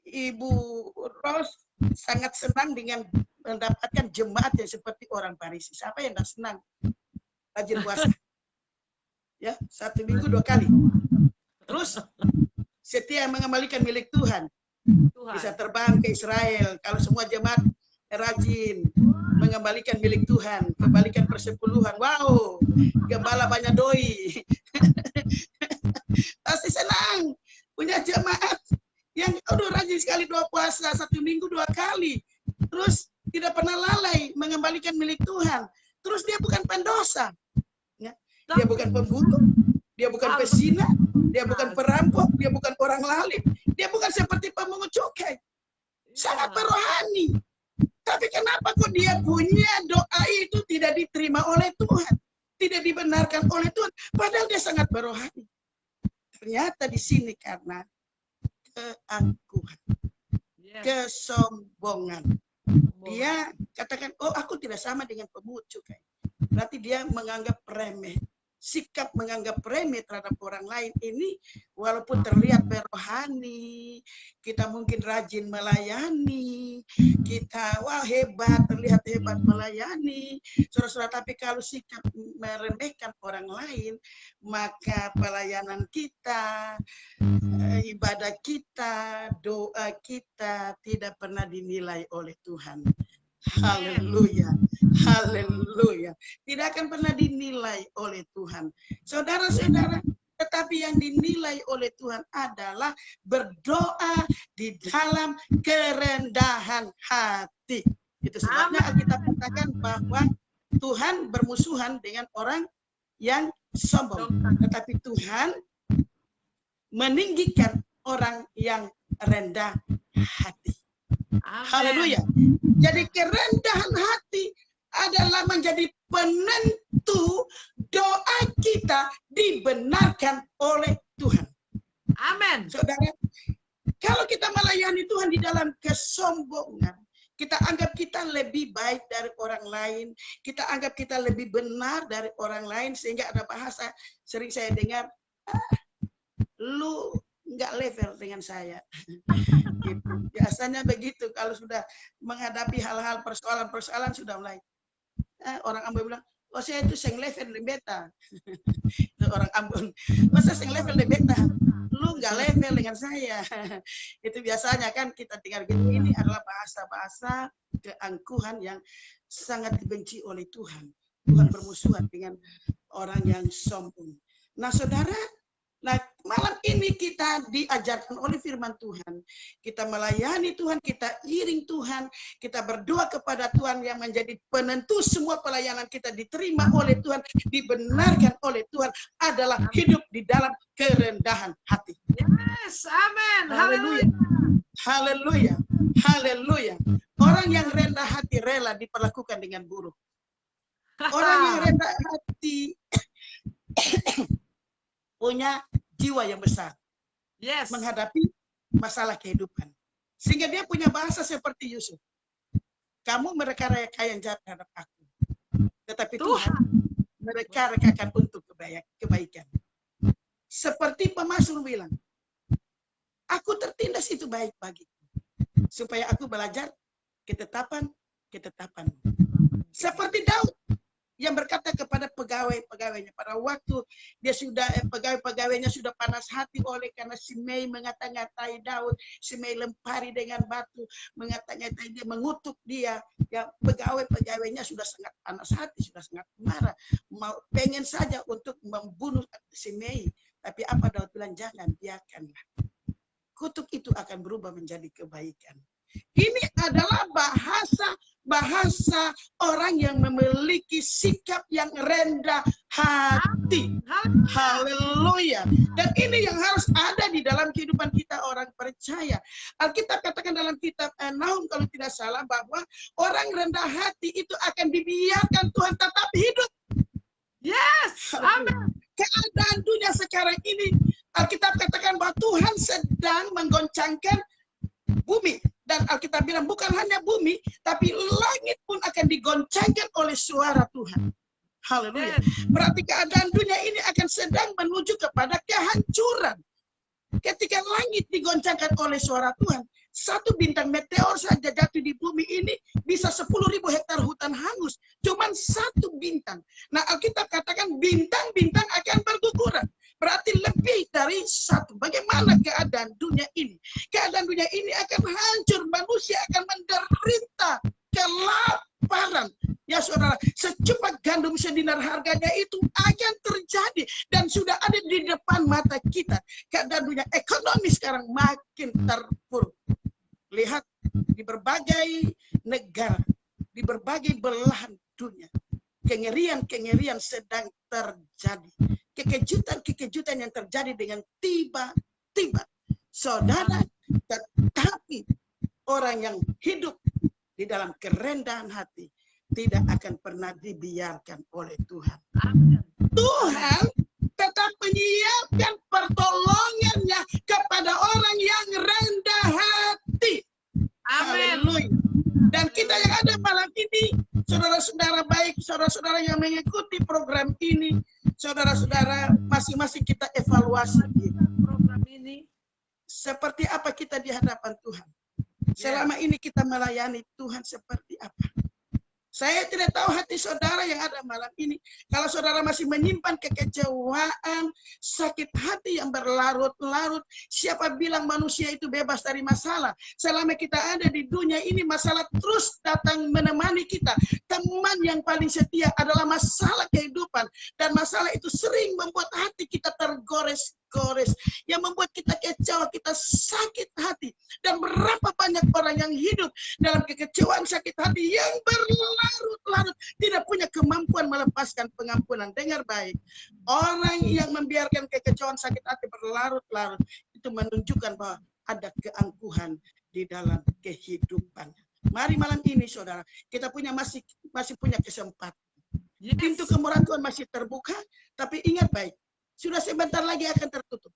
Ibu Ros sangat senang dengan mendapatkan jemaat yang seperti orang Farisi. Siapa yang tidak senang rajin puasa? Ya, 1 minggu 2 kali. Terus setia mengembalikan milik Tuhan. Bisa terbang ke Israel. Kalau semua jemaat rajin mengembalikan milik Tuhan, kembalikan persepuluhan. Wow, gembala banyak doi. Pasti senang punya jemaat yang rajin sekali doa puasa 1 minggu 2 kali. Terus tidak pernah lalai mengembalikan milik Tuhan. Terus dia bukan pendosa. Ya. Dia bukan pembunuh, dia bukan pesina, dia bukan perampok, dia bukan orang lalim, dia bukan seperti pemungut cukai. Sangat rohani. Tapi kenapa kok dia punya doa itu tidak diterima oleh Tuhan? Tidak dibenarkan oleh Tuhan. Padahal dia sangat berohani. Ternyata di sini karena keangkuhan, kesombongan. Dia katakan, oh aku tidak sama dengan pemungut cukai. Berarti dia menganggap remeh. Sikap menganggap remeh terhadap orang lain ini, walaupun terlihat berohani, kita mungkin rajin melayani, kita wah hebat, terlihat hebat melayani, saudara-saudara, tapi kalau sikap meremehkan orang lain, maka pelayanan kita, ibadah kita, doa kita tidak pernah dinilai oleh Tuhan. Haleluya, haleluya. Tidak akan pernah dinilai oleh Tuhan. Saudara-saudara, tetapi yang dinilai oleh Tuhan adalah berdoa di dalam kerendahan hati. Itu sebabnya Alkitab katakan bahwa Tuhan bermusuhan dengan orang yang sombong. Tetapi Tuhan meninggikan orang yang rendah hati. Haleluya. Jadi kerendahan hati adalah menjadi penentu doa kita dibenarkan oleh Tuhan. Amin. Saudara, kalau kita melayani Tuhan di dalam kesombongan, kita anggap kita lebih baik dari orang lain, kita anggap kita lebih benar dari orang lain, sehingga ada bahasa sering saya dengar, lu nggak level dengan saya. Gitu. Biasanya begitu kalau sudah menghadapi hal-hal persoalan-persoalan sudah mulai. Orang Ambon bilang, oh saya itu seng level di beta. Itu orang Ambon, masa seng level di beta? Lu nggak level dengan saya. Itu biasanya kan kita dengar gitu. Ini adalah bahasa-bahasa keangkuhan yang sangat dibenci oleh Tuhan. Tuhan bermusuhan dengan orang yang sombong. Nah saudara, nah, malam ini kita diajarkan oleh firman Tuhan. Kita melayani Tuhan, kita iring Tuhan, kita berdoa kepada Tuhan yang menjadi penentu semua pelayanan kita diterima oleh Tuhan, dibenarkan oleh Tuhan adalah hidup di dalam kerendahan hati. Yes, amin. Haleluya. Haleluya. Haleluya. Orang yang rendah hati rela diperlakukan dengan buruk. Orang yang rendah hati punya jiwa yang besar, Yes. menghadapi masalah kehidupan. Sehingga dia punya bahasa seperti Yusuf. Kamu mereka-reka yang jahat terhadap aku. Tetapi Tuhan mereka-rekakan untuk kebaikan. Seperti pemazmur bilang, aku tertindas itu baik bagiku. Supaya aku belajar ketetapan. Seperti Daud yang berkata kepada pegawai-pegawainya pada waktu dia sudah pegawai-pegawainya sudah panas hati oleh karena Simei mengata-ngatai Daud, Simei lempari dengan batu, mengata-ngatai dia, mengutuk dia. Ya pegawai-pegawainya sudah sangat panas hati, sudah sangat marah, mau pengen saja untuk membunuh Simei. Tapi apa Daud bilang? Jangan, biarkanlah. Kutuk itu akan berubah menjadi kebaikan. Ini adalah bahasa orang yang memiliki sikap yang rendah hati. Haleluya. Dan ini yang harus ada di dalam kehidupan kita orang percaya. Alkitab katakan dalam kitab Nahum kalau tidak salah bahwa orang rendah hati itu akan dibiarkan Tuhan tetap hidup. Yes, amin. Keadaan dunia sekarang ini, Alkitab katakan bahwa Tuhan sedang menggoncangkan bumi. Dan Alkitab bilang bukan hanya bumi, tapi langit pun akan digoncangkan oleh suara Tuhan. Haleluya. Berarti keadaan dunia ini akan sedang menuju kepada kehancuran. Ketika langit digoncangkan oleh suara Tuhan, satu bintang meteor saja jatuh di bumi ini bisa 10.000 hektar hutan hangus. Cuman satu bintang. Nah Alkitab katakan bintang-bintang akan berguguran. Berarti lebih dari satu. Bagaimana keadaan dunia ini? Keadaan dunia ini akan hancur. Manusia akan menderita kelaparan. Ya saudara, secepat gandum sedinar harganya itu akan terjadi. Dan sudah ada di depan mata kita. Keadaan dunia ekonomi sekarang makin terpuruk. Lihat di berbagai negara. di berbagai belahan dunia. Kengerian-kengerian sedang terjadi. Kekejutan-kekejutan yang terjadi dengan tiba-tiba. Saudara, tetapi orang yang hidup di dalam kerendahan hati tidak akan pernah dibiarkan oleh Tuhan. Tuhan tetap menyiapkan pertolongannya kepada orang yang rendah hati. Haleluya. Dan kita yang ada malam ini, saudara-saudara baik, saudara-saudara yang mengikuti program ini, saudara-saudara masing-masing kita evaluasi program ini. Seperti apa kita di hadapan Tuhan? Selama ini kita melayani Tuhan seperti apa? Saya tidak tahu hati saudara yang ada malam ini. Kalau saudara masih menyimpan kekecewaan, sakit hati yang berlarut-larut, siapa bilang manusia itu bebas dari masalah? Selama kita ada di dunia ini, masalah terus datang menemani kita. Teman yang paling setia adalah masalah kehidupan. Dan masalah itu sering membuat hati kita tergores-gores. Yang membuat kita kecewa, kita sakit hati. Dan berapa banyak orang yang hidup dalam kekecewaan, sakit hati yang berlarut-larut, tidak punya kemampuan melepaskan pengampunan. Dengar baik, orang yang membiarkan kekecewaan, sakit hati berlarut-larut, itu menunjukkan bahwa ada keangkuhan di dalam kehidupan. Mari malam ini saudara, kita masih punya kesempatan. Pintu kemurahan Tuhan masih terbuka, tapi ingat baik, sudah sebentar lagi akan tertutup.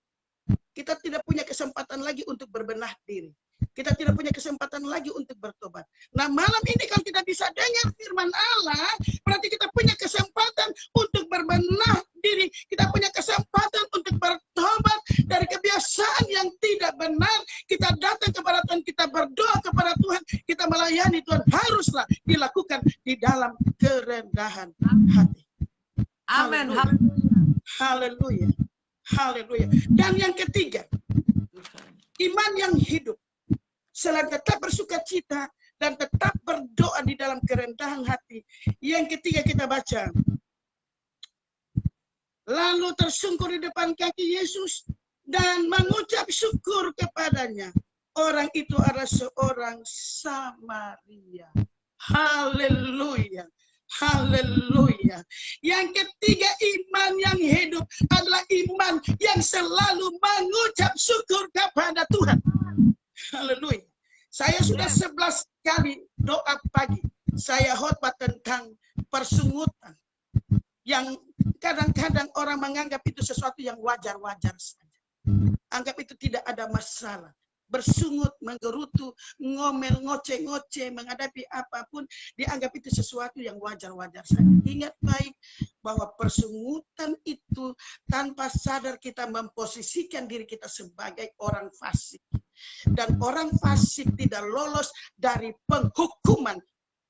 Kita tidak punya kesempatan lagi untuk berbenah diri. Kita tidak punya kesempatan lagi untuk bertobat. Nah, malam ini kalau kita bisa dengar firman Allah, berarti kita punya kesempatan untuk berbenah diri. Kita punya kesempatan untuk bertobat dari kebiasaan yang tidak benar. Kita datang kepada Tuhan, kita berdoa kepada Tuhan, kita melayani Tuhan. Haruslah dilakukan di dalam kerendahan hati. Amin. Haleluya. Haleluya. Dan yang ketiga, iman yang hidup. Selain tetap bersuka cita dan tetap berdoa di dalam kerendahan hati. Yang ketiga kita baca. Lalu tersungkur di depan kaki Yesus dan mengucap syukur kepadanya. Orang itu adalah seorang Samaria. Haleluya. Haleluya. Yang ketiga, iman yang hidup adalah iman yang selalu mengucap syukur kepada Tuhan. Haleluya. Saya sudah 11 kali doa pagi. Saya khotbah tentang persungutan. Yang kadang-kadang orang menganggap itu sesuatu yang wajar-wajar saja. Anggap itu tidak ada masalah. Bersungut, menggerutu, ngomel, ngoceh-ngoceh, menghadapi apapun, dianggap itu sesuatu yang wajar-wajar saja. Ingat baik bahwa persungutan itu tanpa sadar kita memposisikan diri kita sebagai orang fasik. Dan orang fasik tidak lolos dari penghukuman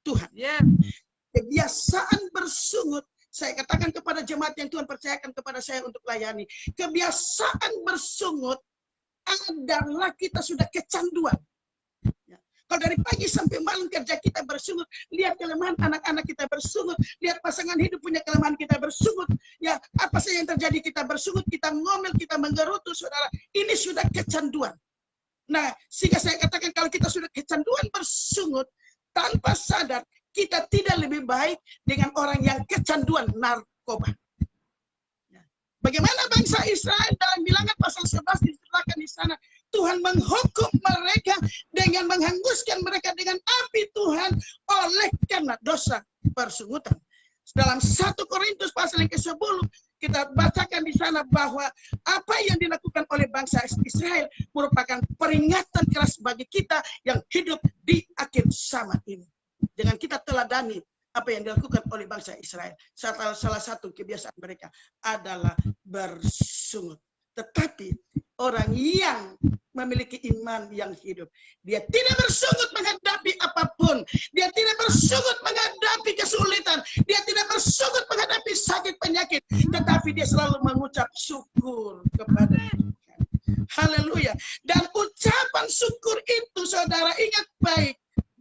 Tuhan. Kebiasaan bersungut, saya katakan kepada jemaat yang Tuhan percayakan kepada saya untuk layani, kebiasaan bersungut adalah kita sudah kecanduan. Kalau dari pagi sampai malam kerja kita bersungut, lihat kelemahan anak-anak kita bersungut, lihat pasangan hidup punya kelemahan kita bersungut, ya apa saja yang terjadi kita bersungut, kita ngomel, kita menggerutu, saudara, ini sudah kecanduan. Nah, sehingga saya katakan kalau kita sudah kecanduan bersungut tanpa sadar, kita tidak lebih baik dengan orang yang kecanduan narkoba. Bagaimana bangsa Israel dalam Bilangan pasal 11 diceritakan di sana, Tuhan menghukum mereka dengan menghanguskan mereka dengan api Tuhan oleh karena dosa persungutan. Dalam 1 Korintus pasal yang ke-10 kita bacakan di sana bahwa apa yang dilakukan oleh bangsa Israel merupakan peringatan keras bagi kita yang hidup di akhir zaman ini. Dengan kita teladani apa yang dilakukan oleh bangsa Israel. Salah satu kebiasaan mereka adalah bersungut. Tetapi orang yang memiliki iman yang hidup, dia tidak bersungut menghadapi apapun. Dia tidak bersungut menghadapi kesulitan. Dia tidak bersungut menghadapi sakit penyakit. Tetapi dia selalu mengucap syukur kepada Tuhan. Haleluya. Dan ucapan syukur itu, saudara, ingat baik.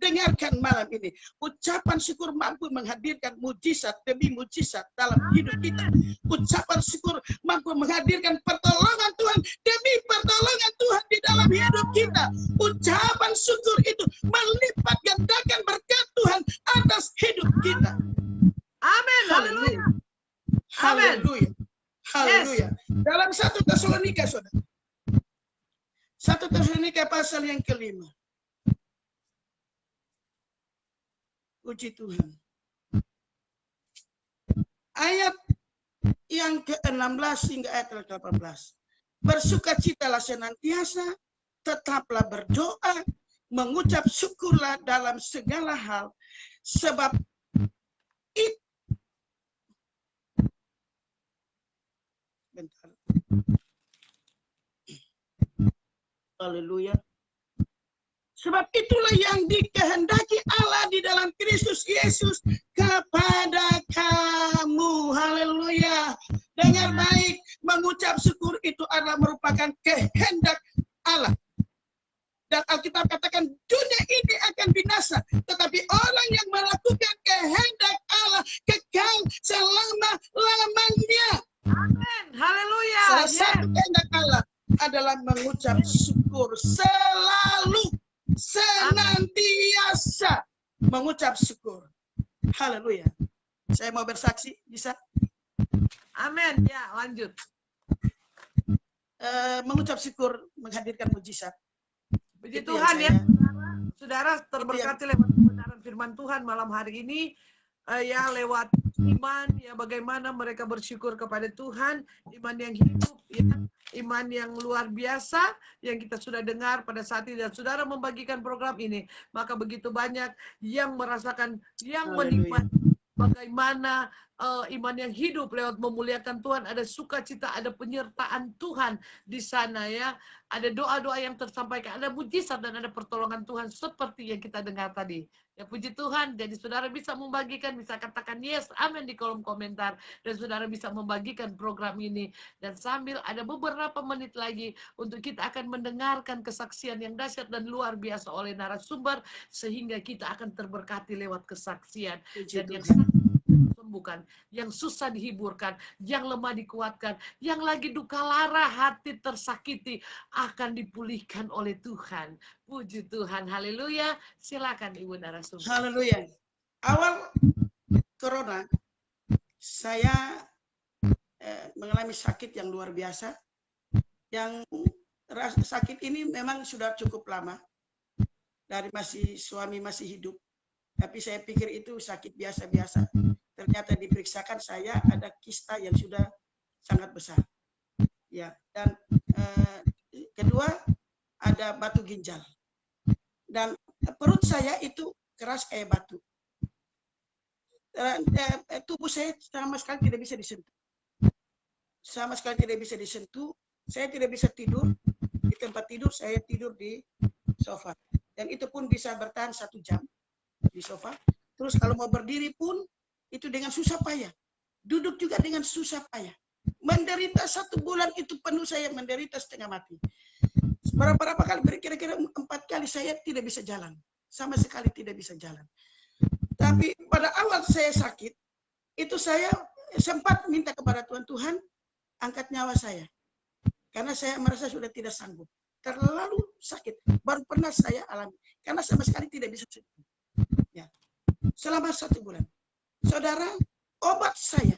Dengarkan malam ini, ucapan syukur mampu menghadirkan mujizat demi mujizat dalam hidup kita. Ucapan syukur mampu menghadirkan pertolongan Tuhan demi pertolongan Tuhan di dalam hidup kita. Ucapan syukur itu melipat gandakan berkat Tuhan atas Tesalonika pasal yang ke-5. Puji Tuhan. Ayat yang ke-16 hingga ayat ke-18. Bersukacitalah senantiasa, tetaplah berdoa, mengucap syukurlah dalam segala hal, sebab itu bentar. Haleluya. Sebab itulah yang dikehendaki Allah di dalam Kristus Yesus kepada kamu. Haleluya. Dengar baik, mengucap syukur itu adalah merupakan kehendak Allah. Dan Alkitab katakan dunia ini akan binasa, tetapi orang yang melakukan kehendak Allah kekal selama-lamanya. Amin. Haleluya. Salah satu kehendak Allah adalah mengucap syukur selalu, senantiasa mengucap syukur. Haleluya. Saya mau bersaksi, bisa? Amin. Ya, lanjut. Mengucap syukur menghadirkan mujizat. Puji Itu Tuhan ya. yang Saudara terberkati lewat kebenaran firman Tuhan malam hari ini. Ya, lewat iman, ya bagaimana mereka bersyukur kepada Tuhan, iman yang hidup, ya, iman yang luar biasa yang kita sudah dengar pada saat ini, dan saudara membagikan program ini, maka begitu banyak yang merasakan, yang menikmati bagaimana iman yang hidup lewat memuliakan Tuhan, ada sukacita, ada penyertaan Tuhan di sana ya, ada doa-doa yang tersampaikan, ada mujizat dan ada pertolongan Tuhan seperti yang kita dengar tadi. Ya puji Tuhan, jadi saudara bisa membagikan, bisa katakan yes, amin di kolom komentar, dan saudara bisa membagikan program ini. Dan sambil ada beberapa menit lagi untuk kita akan mendengarkan kesaksian yang dahsyat dan luar biasa oleh narasumber, sehingga kita akan terberkati lewat kesaksian. Dan yang sembuhkan, yang susah dihiburkan, yang lemah dikuatkan, yang lagi duka lara hati tersakiti akan dipulihkan oleh Tuhan. Puji Tuhan, haleluya. Silakan Ibu narasumber. Haleluya. Awal corona, saya mengalami sakit yang luar biasa. Yang sakit ini memang sudah cukup lama. Dari suami masih hidup. Tapi saya pikir itu sakit biasa-biasa. Ternyata diperiksakan saya ada kista yang sudah sangat besar. Ya, dan kedua ada batu ginjal. Dan perut saya itu keras kayak batu. Tubuh saya sama sekali tidak bisa disentuh. Sama sekali tidak bisa disentuh. Saya tidak bisa tidur di tempat tidur. Saya tidur di sofa. Dan itu pun bisa bertahan 1 jam di sofa. Terus kalau mau berdiri pun itu dengan susah payah. Duduk juga dengan susah payah. Menderita 1 bulan itu penuh saya menderita setengah mati. Berapa kali, kira-kira 4 kali saya tidak bisa jalan. Sama sekali tidak bisa jalan. Tapi pada awal saya sakit, itu saya sempat minta kepada Tuhan, Tuhan angkat nyawa saya. Karena saya merasa sudah tidak sanggup. Terlalu sakit. Baru pernah saya alami. Karena sama sekali tidak bisa sentuh. Ya. Selama 1 bulan. Saudara, obat saya.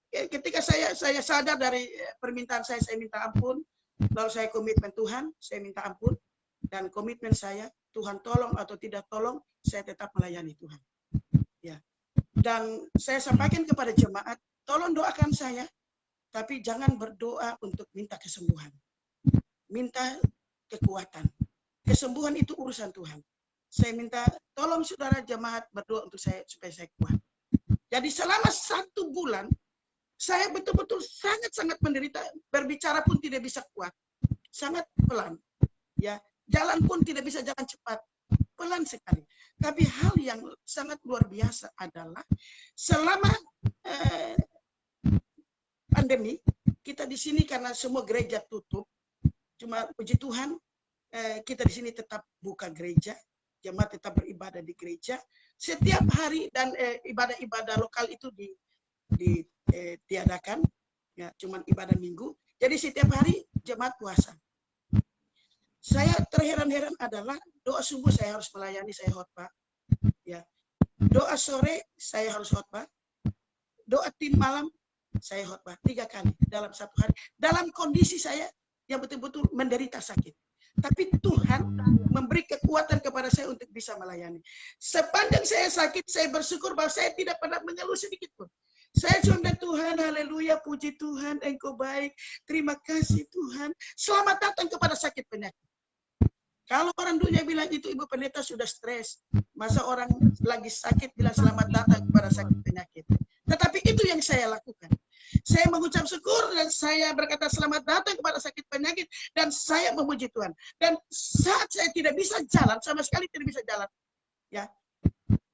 Ketika saya sadar dari permintaan saya minta ampun. Lalu saya komitmen Tuhan, saya minta ampun. Dan komitmen saya, Tuhan tolong atau tidak tolong, saya tetap melayani Tuhan. Ya. Dan saya sampaikan kepada jemaat, tolong doakan saya, tapi jangan berdoa untuk minta kesembuhan. Minta kekuatan. Kesembuhan itu urusan Tuhan. Saya minta, tolong saudara jemaat berdoa untuk saya, supaya saya kuat. Jadi selama 1 bulan, saya betul-betul sangat-sangat menderita. Berbicara pun tidak bisa kuat. Sangat pelan. Ya, jalan pun tidak bisa jalan cepat. Pelan sekali. Tapi hal yang sangat luar biasa adalah selama pandemi, kita di sini karena semua gereja tutup. Cuma puji Tuhan, kita di sini tetap buka gereja. Jemaat tetap beribadah di gereja. Setiap hari dan ibadah-ibadah lokal itu ditiadakan, ya, cuman ibadah minggu. Jadi setiap hari jemaat puasa. Saya terheran-heran adalah doa subuh saya harus melayani, saya khotbah. Ya. Doa sore saya harus khotbah. Doa tim malam saya khotbah 3 kali dalam 1 hari. Dalam kondisi saya yang betul-betul menderita sakit. Tapi Tuhan memberi kekuatan kepada saya untuk bisa melayani. Sepanjang saya sakit, saya bersyukur bahwa saya tidak pernah mengeluh sedikit pun. Saya cuma bilang, Tuhan, haleluya, puji Tuhan, Engkau baik. Terima kasih Tuhan. Selamat datang kepada sakit penyakit. Kalau orang dunia bilang itu Ibu Pendeta sudah stres. Masa orang lagi sakit bilang selamat datang kepada sakit penyakit. Tetapi itu yang saya lakukan. Saya mengucap syukur dan saya berkata selamat datang kepada sakit penyakit. Dan saya memuji Tuhan. Dan saat saya tidak bisa jalan, sama sekali tidak bisa jalan. Ya,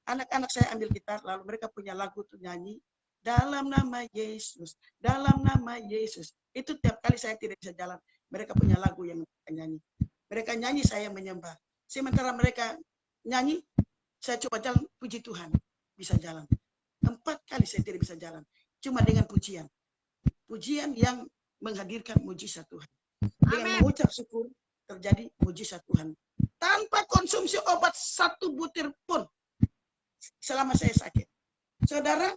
anak-anak saya ambil gitar, lalu mereka punya lagu untuk nyanyi. Dalam nama Yesus, dalam nama Yesus. Itu tiap kali saya tidak bisa jalan. Mereka punya lagu yang mereka nyanyi. Mereka nyanyi, saya menyembah. Sementara mereka nyanyi, saya coba jalan, puji Tuhan. Bisa jalan. 4 kali saya tidak bisa jalan. Cuma dengan pujian. Pujian yang menghadirkan mujizat Tuhan. Dengan mengucap syukur, terjadi mujizat Tuhan. Tanpa konsumsi obat 1 butir pun. Selama saya sakit. Saudara,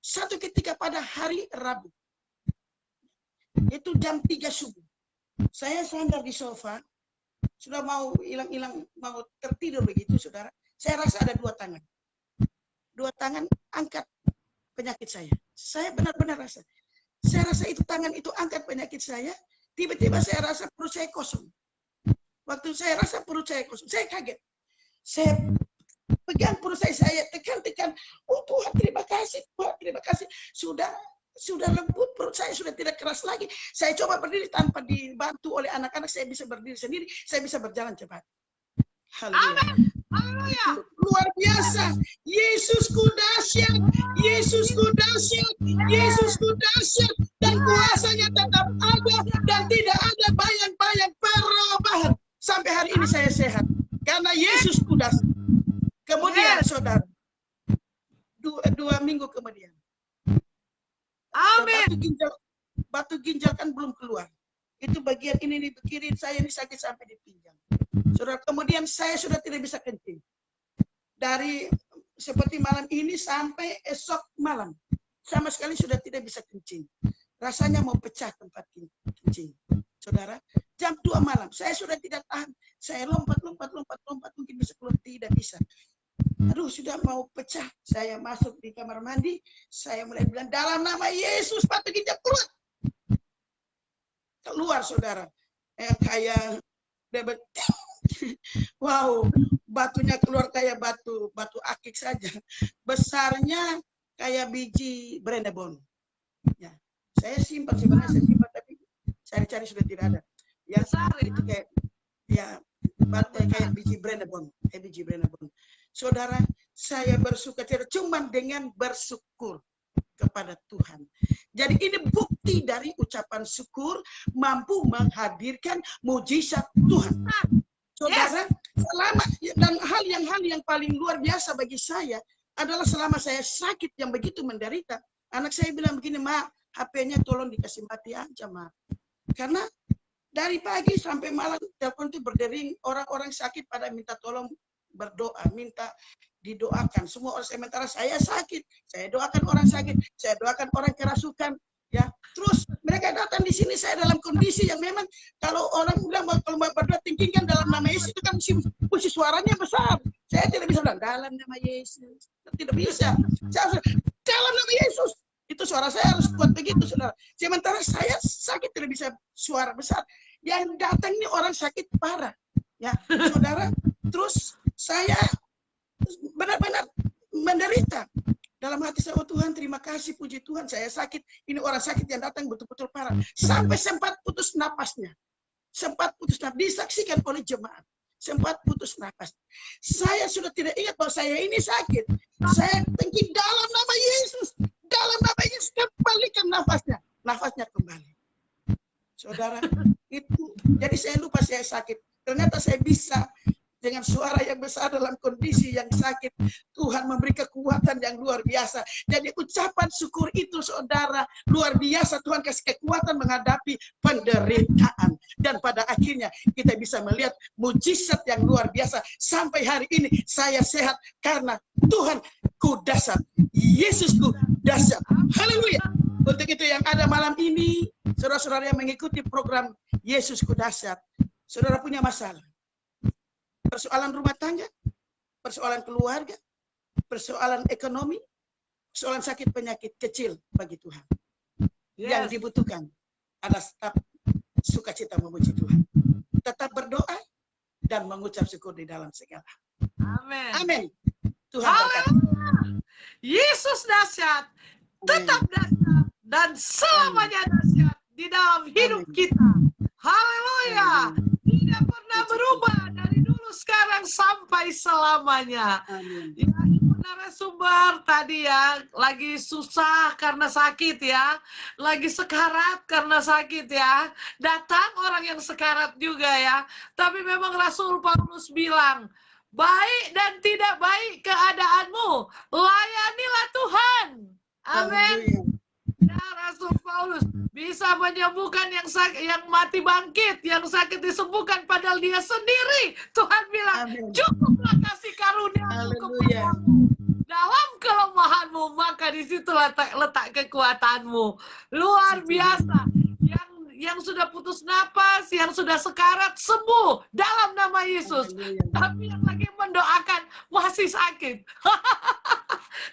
satu ketika pada hari Rabu. Itu jam 3 subuh. Saya sandar di sofa, sudah mau hilang-hilang, mau tertidur begitu, saudara. Saya rasa ada 2 tangan. 2 tangan angkat penyakit saya. Saya benar-benar rasa. Saya rasa itu tangan itu angkat penyakit saya. Tiba-tiba saya rasa perut saya kosong. Waktu saya rasa perut saya kosong, saya kaget. Saya pegang perut saya tekan-tekan. Oh Tuhan, terima kasih, Tuhan, terima kasih. Sudah lembut, perut saya sudah tidak keras lagi. Saya coba berdiri tanpa dibantu oleh anak-anak. Saya bisa berdiri sendiri. Saya bisa berjalan cepat. Haleluya. Luar biasa. Yesusku dahsyat. Yesusku dahsyat. Yesusku dahsyat. Dan kuasanya tetap ada. Dan tidak ada bayang-bayang perubahan. Sampai hari ini saya sehat. Karena Yesusku dahsyat. Kemudian saudara. 2 minggu kemudian. Amin. Batu ginjal kan belum keluar. Itu bagian ini di kiri saya ini sakit sampai di pinggang. Saudara, kemudian saya sudah tidak bisa kencing. Dari seperti malam ini sampai esok malam. Sama sekali sudah tidak bisa kencing. Rasanya mau pecah tempat kencing. Saudara, jam 2 malam saya sudah tidak tahan. Saya lompat mungkin bisa keluar, tidak bisa. Aduh, sudah mau pecah. Saya masuk di kamar mandi. Saya mulai bilang, dalam nama Yesus, batu ginjal keluar. Keluar, saudara. Kayak, wow, batunya keluar kayak batu akik saja. Besarnya kayak biji brandebon. Ya, saya simpan sebenarnya, tapi cari-cari sudah tidak ada. Ya, itu kayak, ya, kayak biji brandebon. Saudara, saya bersuka cita cuma dengan bersyukur kepada Tuhan. Jadi ini bukti dari ucapan syukur mampu menghadirkan mujizat Tuhan. Saudara, selama dan hal yang paling luar biasa bagi saya adalah selama saya sakit yang begitu menderita, anak saya bilang begini, Ma, HP-nya tolong dikasih mati aja, Ma. Karena dari pagi sampai malam telepon itu berdering, orang-orang sakit pada minta tolong berdoa, minta didoakan. Semua orang, sementara saya sakit, saya doakan orang sakit, saya doakan orang kerasukan, ya. Terus mereka datang di sini, saya dalam kondisi yang memang kalau orang bilang kalau mau berdoa tinggikan dalam nama Yesus, itu kan mesti suaranya besar. Saya tidak bisa bilang dalam nama Yesus, tidak bisa. Saya harus, dalam nama Yesus. Itu suara saya harus kuat begitu, saudara. Sementara saya sakit tidak bisa suara besar. Yang datang ini orang sakit parah, ya, saudara. Terus saya benar-benar menderita. Dalam hati saya, oh Tuhan, terima kasih, puji Tuhan, saya sakit. Ini orang sakit yang datang betul-betul parah. Sampai sempat putus napasnya. Sempat putus napas, disaksikan oleh jemaat. Sempat putus napas. Saya sudah tidak ingat bahwa saya ini sakit. Saya tinggi dalam nama Yesus. Dalam nama Yesus, kembalikan nafasnya. Nafasnya kembali. Saudara, itu. Jadi saya lupa saya sakit. Ternyata saya bisa dengan suara yang besar dalam kondisi yang sakit. Tuhan memberi kekuatan yang luar biasa. Jadi ucapan syukur itu, saudara, luar biasa. Tuhan kasih kekuatan menghadapi penderitaan. Dan pada akhirnya kita bisa melihat mujizat yang luar biasa. Sampai hari ini saya sehat karena Tuhan ku dahsyat. Yesusku dahsyat. Haleluya. Untuk itu yang ada malam ini, saudara-saudara yang mengikuti program Yesusku dahsyat, Saudara punya masalah, persoalan rumah tangga, persoalan keluarga, persoalan ekonomi, persoalan sakit penyakit kecil bagi Tuhan. Yang dibutuhkan adalah tetap sukacita memuji Tuhan, tetap berdoa dan mengucap syukur di dalam segala. Amin. Amin. Tuhan berkati. Yesus dahsyat, tetap dahsyat, dan selamanya dahsyat di dalam hidup kita. Haleluya. Tidak pernah berubah dari dulu, sekarang, sampai selamanya. Amin. Ya, Ibu narasumber tadi ya, lagi susah karena sakit ya, lagi sekarat karena sakit ya. Datang orang yang sekarat juga ya. Tapi memang Rasul Paulus bilang, baik dan tidak baik keadaanmu, layanilah Tuhan. Amin. Ya, Rasul Paulus bisa menyembuhkan yang mati bangkit, yang sakit disembuhkan, padahal dia sendiri. Tuhan bilang, Amin. cukuplah kasih karuniamu kepadamu. Dalam kelemahanmu, maka di situ letak kekuatanmu. Luar biasa. Yang sudah putus napas, yang sudah sekarat, sembuh dalam nama Yesus. Tapi yang lagi mendoakan masih sakit.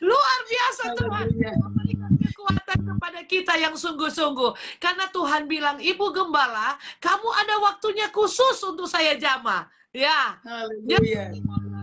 Luar biasa Tuhan memberikan kekuatan kepada kita yang sungguh-sungguh. Karena Tuhan bilang, Ibu Gembala, kamu ada waktunya khusus untuk saya jamah. Ya. Haleluya.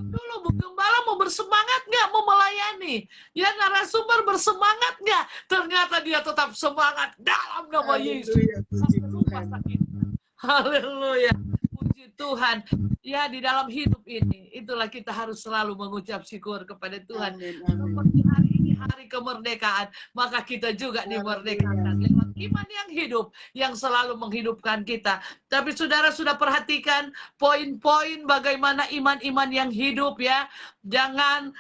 Dulu Bu Gembala mau bersemangat nggak mau melayani? Ya, narasumber bersemangat nggak? Ternyata dia tetap semangat dalam nama Yesus. Sampai lupa sakitnya. Haleluya. Puji Tuhan. Ya, di dalam hidup ini, itulah kita harus selalu mengucap syukur kepada Tuhan. Seperti hari ini, hari kemerdekaan, maka kita juga dimerdekakan lewat iman yang hidup, yang selalu menghidupkan kita. Tapi saudara sudah perhatikan poin-poin bagaimana iman-iman yang hidup ya. Jangan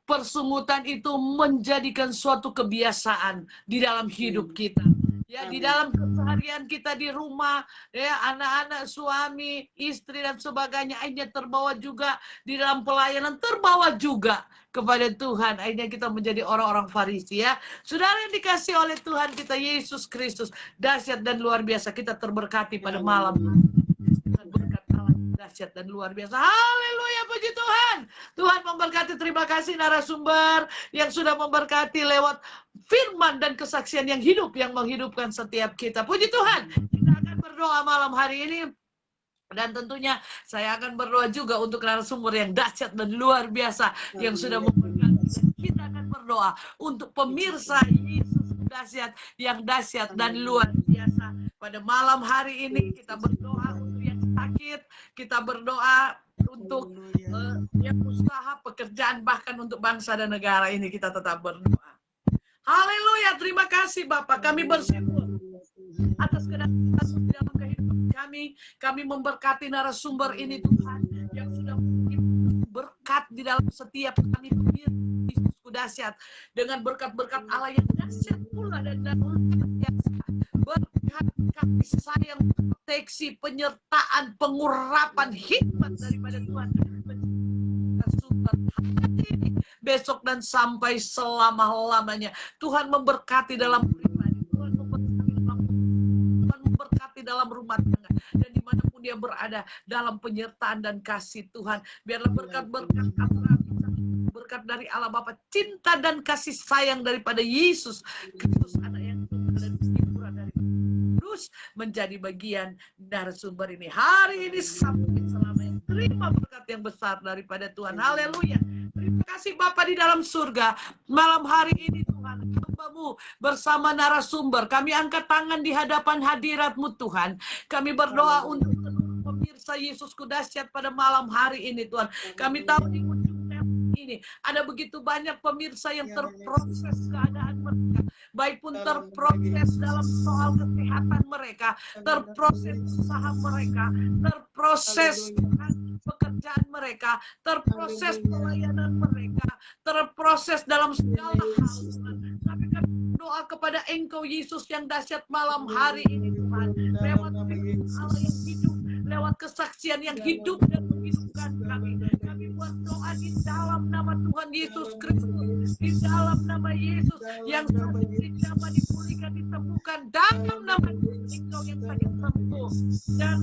persungutan itu menjadikan suatu kebiasaan di dalam hidup kita. Ya, di dalam keseharian kita di rumah, ya, anak-anak, suami, istri, dan sebagainya, akhirnya terbawa juga di dalam pelayanan, terbawa juga kepada Tuhan. Akhirnya kita menjadi orang-orang Farisi ya. Saudara yang dikasih oleh Tuhan kita Yesus Kristus, dahsyat dan luar biasa, kita terberkati pada malam hari. Berkat Allah dahsyat dan luar biasa. Haleluya, puji Tuhan. Tuhan memberkati, terima kasih narasumber yang sudah memberkati lewat firman dan kesaksian yang hidup, yang menghidupkan setiap kita. Puji Tuhan. Kita akan berdoa malam hari ini. Dan tentunya saya akan berdoa juga untuk narasumber yang dahsyat dan luar biasa yang sudah memberkati. Dan kita akan berdoa untuk pemirsa Yesus dahsyat, yang dahsyat dan luar biasa. Pada malam hari ini kita berdoa untuk yang sakit, kita berdoa untuk yang usaha, pekerjaan, bahkan untuk bangsa dan negara ini kita tetap berdoa. Haleluya, terima kasih Bapak, kami bersyukur atas kedatangan dalam kehidupan kami. Kami memberkati narasumber ini Tuhan, yang sudah berkat di dalam setiap kami Yesusku dahsyat, dengan berkat-berkat Allah yang dahsyat pula dan biasa. Berkat kasih sayang, proteksi, penyertaan, pengurapan, hikmat daripada Tuhan. Besok dan sampai selama-lamanya. Tuhan memberkati dalam pribadi, Tuhan memberkati dalam rumah tangga, dan dimanapun dia berada, dalam penyertaan dan kasih Tuhan. Biarlah berkat-berkat berkat dari Allah Bapa, cinta dan kasih sayang daripada Yesus Kristus, anak yang Tuhan, dan hiburan dari Kudus menjadi bagian narasumber ini. Hari ini sampai selamanya. Terima berkat yang besar daripada Tuhan. Haleluya. Terima kasih Bapa di dalam surga. Malam hari ini Tuhan, hamba-Mu bersama narasumber, kami angkat tangan di hadapan hadirat-Mu Tuhan. Kami berdoa untuk seluruh pemirsa Yesusku dahsyat pada malam hari ini Tuhan. Kami tahu di ujung ini ada begitu banyak pemirsa yang terproses keadaan mereka, baik pun terproses dalam soal kesehatan mereka, terproses usaha mereka, terproses pekerjaan mereka, terproses pelayanan mereka, terproses dalam segala hal Tuhan. Tapi kami doa kepada Engkau Yesus yang dahsyat malam hari ini Tuhan, lewat firman Allah yang hidup, lewat kesaksian yang hidup dan menghidupkan kami. Kami berdoa di dalam nama Tuhan Yesus Kristus, di dalam nama Yesus yang sakit dijamah, dipulihkan, disembuhkan, disembuhkan dalam nama Yesus. Engkau yang sakit sembuh. Dan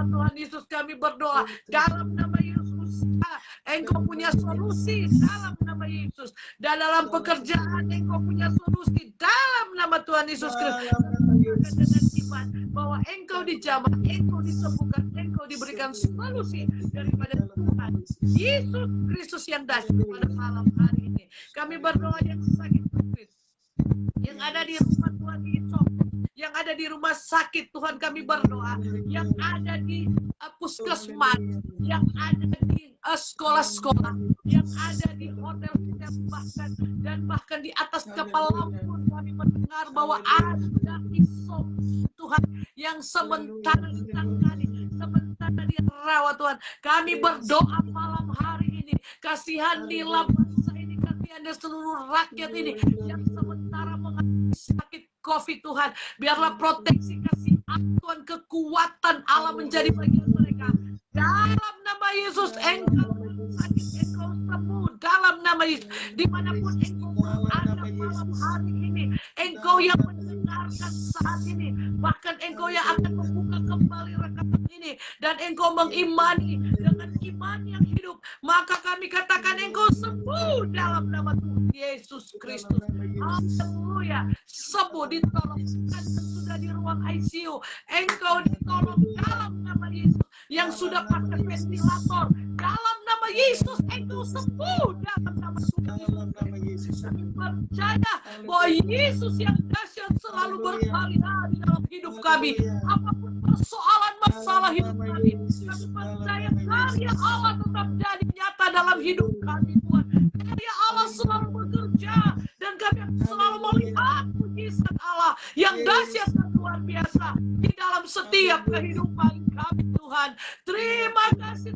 Tuhan Yesus kami berdoa dalam nama Yesus. Engkau punya solusi dalam nama Yesus. Dan dalam pekerjaan Engkau punya solusi dalam nama Tuhan Yesus Kristus. Dengan iman bahwa Engkau dijamah, Engkau disembuhkan, Engkau diberikan solusi daripada Tuhan Yesus Kristus yang dahsyat pada malam hari ini. Kami berdoa yang sakit COVID, yang ada di rumah Tuhan Yesus, yang ada di rumah sakit Tuhan kami berdoa, yang ada di puskesmas, yang ada di sekolah-sekolah, yang ada di hotel dan bahkan di atas kapal laut kami mendengar bahwa ada isom Tuhan yang sementara ditangani, sementara dirawat Tuhan. Kami berdoa malam hari ini, kasihanilah bangsa ini, kasihanilah seluruh rakyat ini yang sementara mengalami sakit COVID Tuhan. Biarlah proteksi kasih Tuhan, kekuatan Allah menjadi bagian mereka. Dalam nama Yesus, Engkau sakit, Engkau sembuh dalam nama Yesus. Dimanapun Engkau berada malam hari ini, Engkau yang mendengarkan saat ini, bahkan Engkau yang akan membuka kembali rekaman ini, dan Engkau mengimani dengan iman yang hidup, maka kami katakan Engkau sembuh dalam nama Tuhan Yesus Kristus. Haleluya. Sembuh, ditolong, dan sudah di ruang ICU, Engkau ditolong dalam nama Yesus. Yang sudah pakai ventilator, dalam nama Yesus Engkau sembuh dalam nama Tuhan Yesus. Kami percaya bahwa Yesus yang dahsyat selalu berkarya di dalam hidup kami. Apapun persoalan masalah hidup kami percaya karya Allah tetap jadi nyata dalam hidup kami Tuhan. Karya Allah selalu bekerja dan kami selalu melihat mujizat Allah yang dahsyat dan luar biasa di dalam setiap kehidupan kami Tuhan. Terima kasih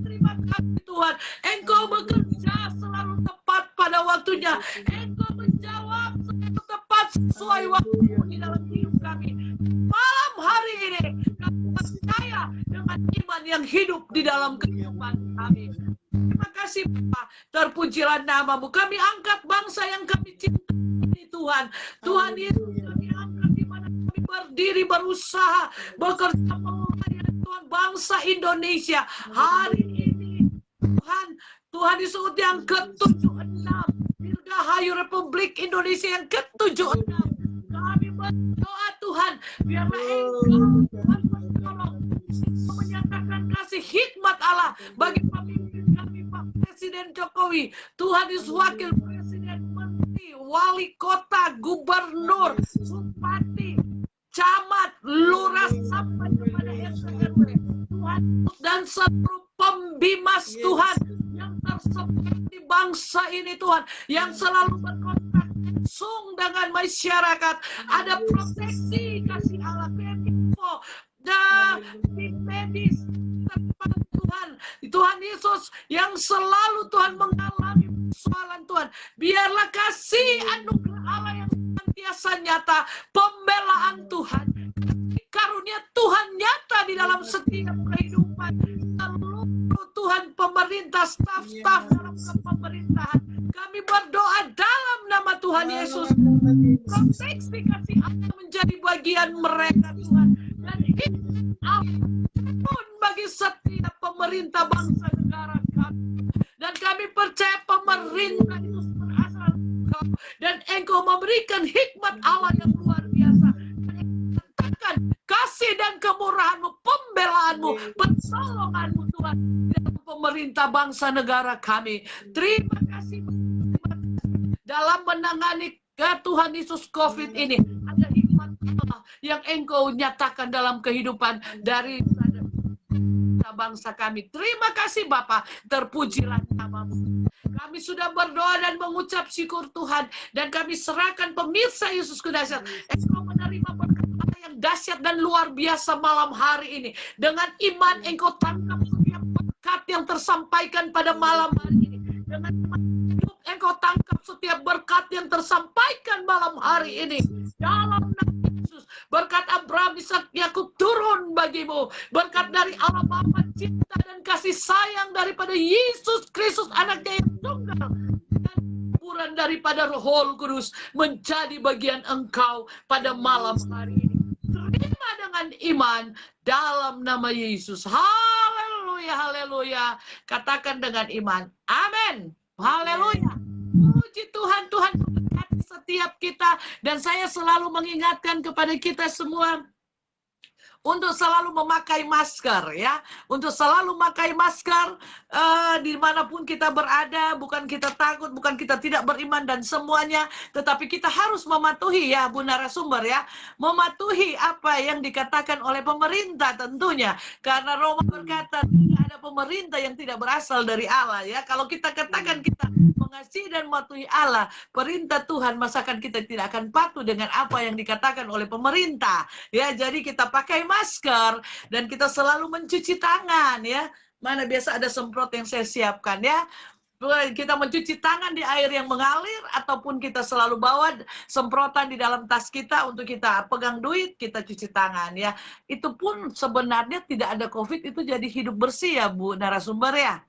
Tuhan. Engkau bekerja selalu tepat pada waktunya. Engkau menjawab selalu tepat sesuai waktu di dalam hidup kami. Malam hari ini kami percaya dengan iman yang hidup di dalam kehidupan kami. Terima kasih Bapa, terpujilah namamu. Kami angkat bangsa yang kami cintai ini Tuhan. Tuhan Yesus kami angkat di mana kami berdiri, berusaha, bekerja melayani Tuhan bangsa Indonesia. Hari ini Tuhan disebut yang ke-76, Dirgahayu Republik Indonesia yang ke-76. Kami berdoa Tuhan, biarlah Engkau Tuhan menolong, menyatakan kasih hikmat Allah bagi pemimpin kami Pak Presiden Jokowi, Tuhan Yesus Wakil Presiden, Menteri, Wali Kota, Gubernur, Bupati, Camat, Lurah sampai kepada RT/RW Tuhan, dan seluruh pembimas Tuhan yang tersebar di bangsa ini Tuhan, yang selalu berkontak langsung dengan masyarakat. Ada proteksi kasih Allah, info dan tim medis Tuhan Yesus yang selalu Tuhan mengalami persoalan Tuhan. Biarlah kasih anugerah Allah yang senantiasa nyata, pembelaan Tuhan, karunia Tuhan nyata di dalam setiap kehidupan seluruh Tuhan pemerintah, staf-staf dalam kepemerintahan. Kami berdoa dalam nama Tuhan Yesus, proteksi kasih Allah menjadi bagian mereka Tuhan, dan ampun bagi setiap pemerintah bangsa negara kami. Dan kami percaya pemerintah itu berasal Engkau, dan Engkau memberikan hikmat Allah yang luar biasa. Katakan kasih dan kemurahan-Mu, pembelaanmu, pertolongan-Mu Tuhan dalam pemerintah bangsa negara kami. Terima kasih dalam menangani Tuhan Yesus COVID ini. Ada hikmat Allah yang Engkau nyatakan dalam kehidupan dari bangsa kami. Terima kasih Bapa, terpujilah nama-Mu. Kami sudah berdoa dan mengucap syukur Tuhan, dan kami serahkan pemirsa Yesus Kudahsyat. Engkau menerima berkat yang dahsyat dan luar biasa malam hari ini. Dengan iman Engkau tangkap setiap berkat yang tersampaikan pada malam hari ini. Dengan iman Engkau tangkap setiap berkat yang tersampaikan malam hari ini. Dalam nama Yesus, berkat Abraham, Ishak, Yakub turun bagimu. Berkat dari Allah Bapa, cinta dan kasih sayang daripada Yesus Kristus anaknya yang tunggal, dan taburan daripada Roh Kudus menjadi bagian engkau pada malam hari ini. Terima dengan iman dalam nama Yesus. Haleluya, haleluya. Katakan dengan iman. Amin. Haleluya. Puji Tuhan, Tuhan memberkati setiap kita. Dan saya selalu mengingatkan kepada kita semua untuk selalu memakai masker, ya, untuk selalu memakai masker dimanapun kita berada. Bukan kita takut, bukan kita tidak beriman dan semuanya, tetapi kita harus mematuhi, ya Bu narasumber, ya, mematuhi apa yang dikatakan oleh pemerintah tentunya, karena Roma berkata tidak ada pemerintah yang tidak berasal dari Allah, ya. Kalau kita katakan kita mengasihi dan mematuhi Allah, perintah Tuhan, masakan kita tidak akan patuh dengan apa yang dikatakan oleh pemerintah, ya. Jadi kita pakai masker dan kita selalu mencuci tangan, ya. Mana biasa ada semprot yang saya siapkan, ya. Kita mencuci tangan di air yang mengalir, ataupun kita selalu bawa semprotan di dalam tas kita untuk kita pegang duit, kita cuci tangan, ya. Itu pun sebenarnya tidak ada COVID, itu jadi hidup bersih, ya Bu narasumber, ya.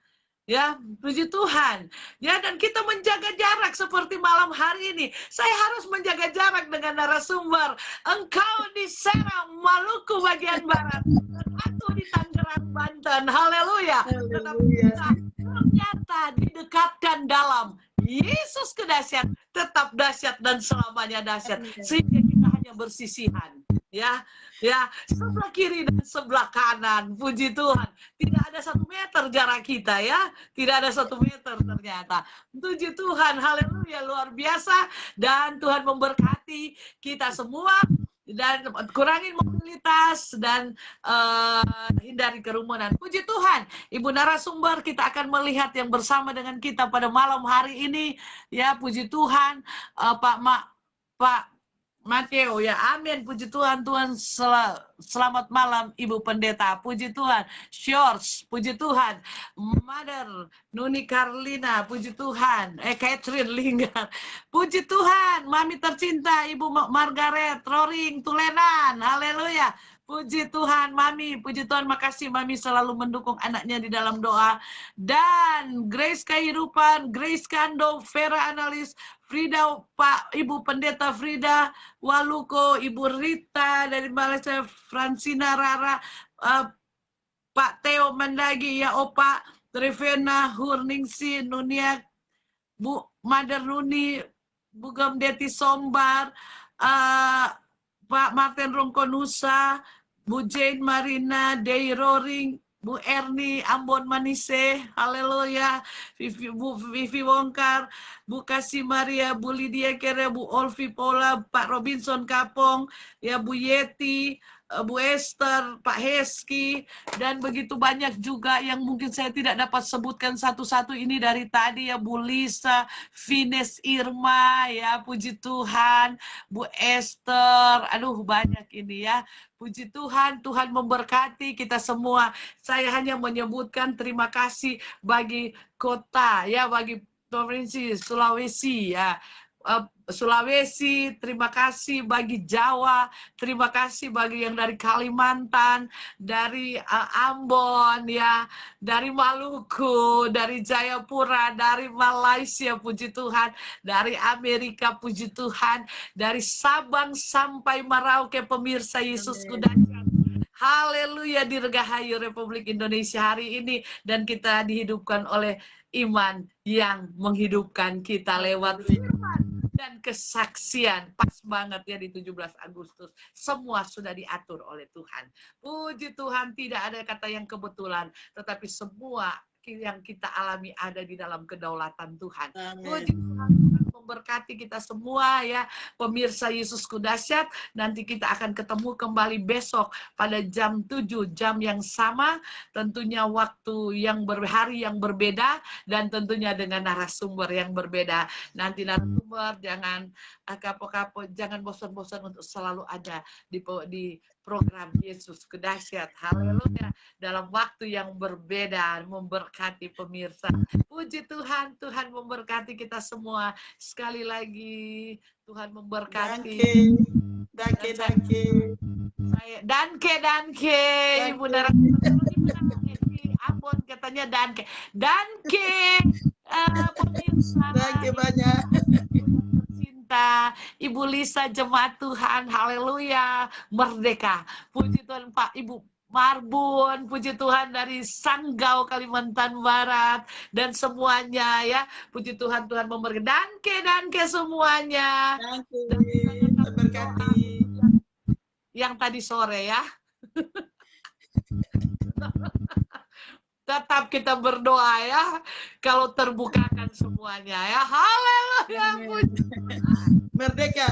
Ya, puji Tuhan. Ya, dan kita menjaga jarak seperti malam hari ini. Saya harus menjaga jarak dengan narasumber. Engkau di Serang, Maluku bagian barat, dan aku di Tangerang, Banten. Haleluya. Tetapi kita ternyata didekatkan dalam Yesus kedahsyat, tetap dahsyat dan selamanya dahsyat. Sehingga kita hanya bersisihan. Ya, ya, sebelah kiri dan sebelah kanan, puji Tuhan. Tidak ada 1 meter jarak kita, ya. Tidak ada 1 meter ternyata. Puji Tuhan, haleluya, luar biasa. Dan Tuhan memberkati kita semua. Dan kurangi mobilitas dan hindari kerumunan. Puji Tuhan, Ibu narasumber, kita akan melihat yang bersama dengan kita pada malam hari ini. Ya, puji Tuhan, Pak Mateo, ya, amin, puji Tuhan. Tuhan selamat malam Ibu Pendeta, puji Tuhan. Shores, puji Tuhan. Mother Nuni Carlina, puji Tuhan. Catherine Linggar, puji Tuhan. Mami tercinta Ibu Margaret Roring Tulenan, haleluya. Puji Tuhan, Mami. Puji Tuhan, makasih Mami selalu mendukung anaknya di dalam doa. Dan Grace Kehidupan, Grace Kando, Vera Analis, Frida, Pak Ibu Pendeta Frida Waluko, Ibu Rita dari Malaysia, Francina Rara, Pak Theo Mandagi, ya Opa, Trevena Hurningsi, Nunia, Bu Mother Nuni, Bu Gemdeti Sombar, Pak Martin Rongkonusa, Bu Jane Marina, Dey Roring, Bu Erni Ambon Manise, haleluya, Bu Vivi Wongkar, Bu Kasih Maria, Bu Lydia Kere, Bu Olvi Paula, Pak Robinson Kapong, ya Bu Yeti, Bu Esther, Pak Heski, dan begitu banyak juga yang mungkin saya tidak dapat sebutkan satu-satu ini dari tadi, ya Bu Lisa, Vines Irma, ya puji Tuhan, Bu Esther, aduh banyak ini, ya. Puji Tuhan, Tuhan memberkati kita semua. Saya hanya menyebutkan terima kasih bagi kota, ya, bagi provinsi Sulawesi, ya. Sulawesi, terima kasih bagi Jawa, terima kasih bagi yang dari Kalimantan, dari Ambon, ya, dari Maluku, dari Jayapura, dari Malaysia, puji Tuhan, dari Amerika, puji Tuhan, dari Sabang sampai Merauke, pemirsa Yesus Kudahsyat. Haleluya, dirgahayu Republik Indonesia hari ini, dan kita dihidupkan oleh iman yang menghidupkan kita lewat firman dan kesaksian. Pas banget, ya, di 17 Agustus. Semua sudah diatur oleh Tuhan. Puji Tuhan, tidak ada kata yang kebetulan, tetapi semua yang kita alami ada di dalam kedaulatan Tuhan. Puji Tuhan, Tuhan memberkati kita semua, ya, pemirsa Yesus Kudahsyat. Nanti kita akan ketemu kembali besok pada jam 7, jam yang sama, tentunya waktu yang hari yang berbeda, dan tentunya dengan narasumber yang berbeda. Nanti narasumber jangan kapok-kapok, jangan bosan-bosan untuk selalu ada di program Yesus Kudahsyat. Haleluya. Dalam waktu yang berbeda, memberkati pemirsa. Puji Tuhan, Tuhan memberkati kita semua. Sekali lagi, Tuhan memberkati. Danke. Ibu narasumber di Ambon katanya danke. Pemirsa, Thank you banyak. tercinta, Ibu Lisa jemaat Tuhan, haleluya, merdeka. Puji Tuhan Pak Ibu Marbun, puji Tuhan dari Sanggau, Kalimantan Barat, dan semuanya ya. Puji Tuhan, Tuhan memberkati danke semuanya. Thank you. Dan kita tetap Terberkati. yang tadi sore ya. Tetap kita berdoa ya, kalau terbukakan semuanya ya. Haleluya, puji Merdeka.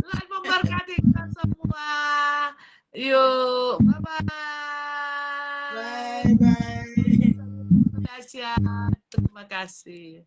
Tuhan memberkati kita semua. Yuk, bye-bye. Bye bye. Terima kasih.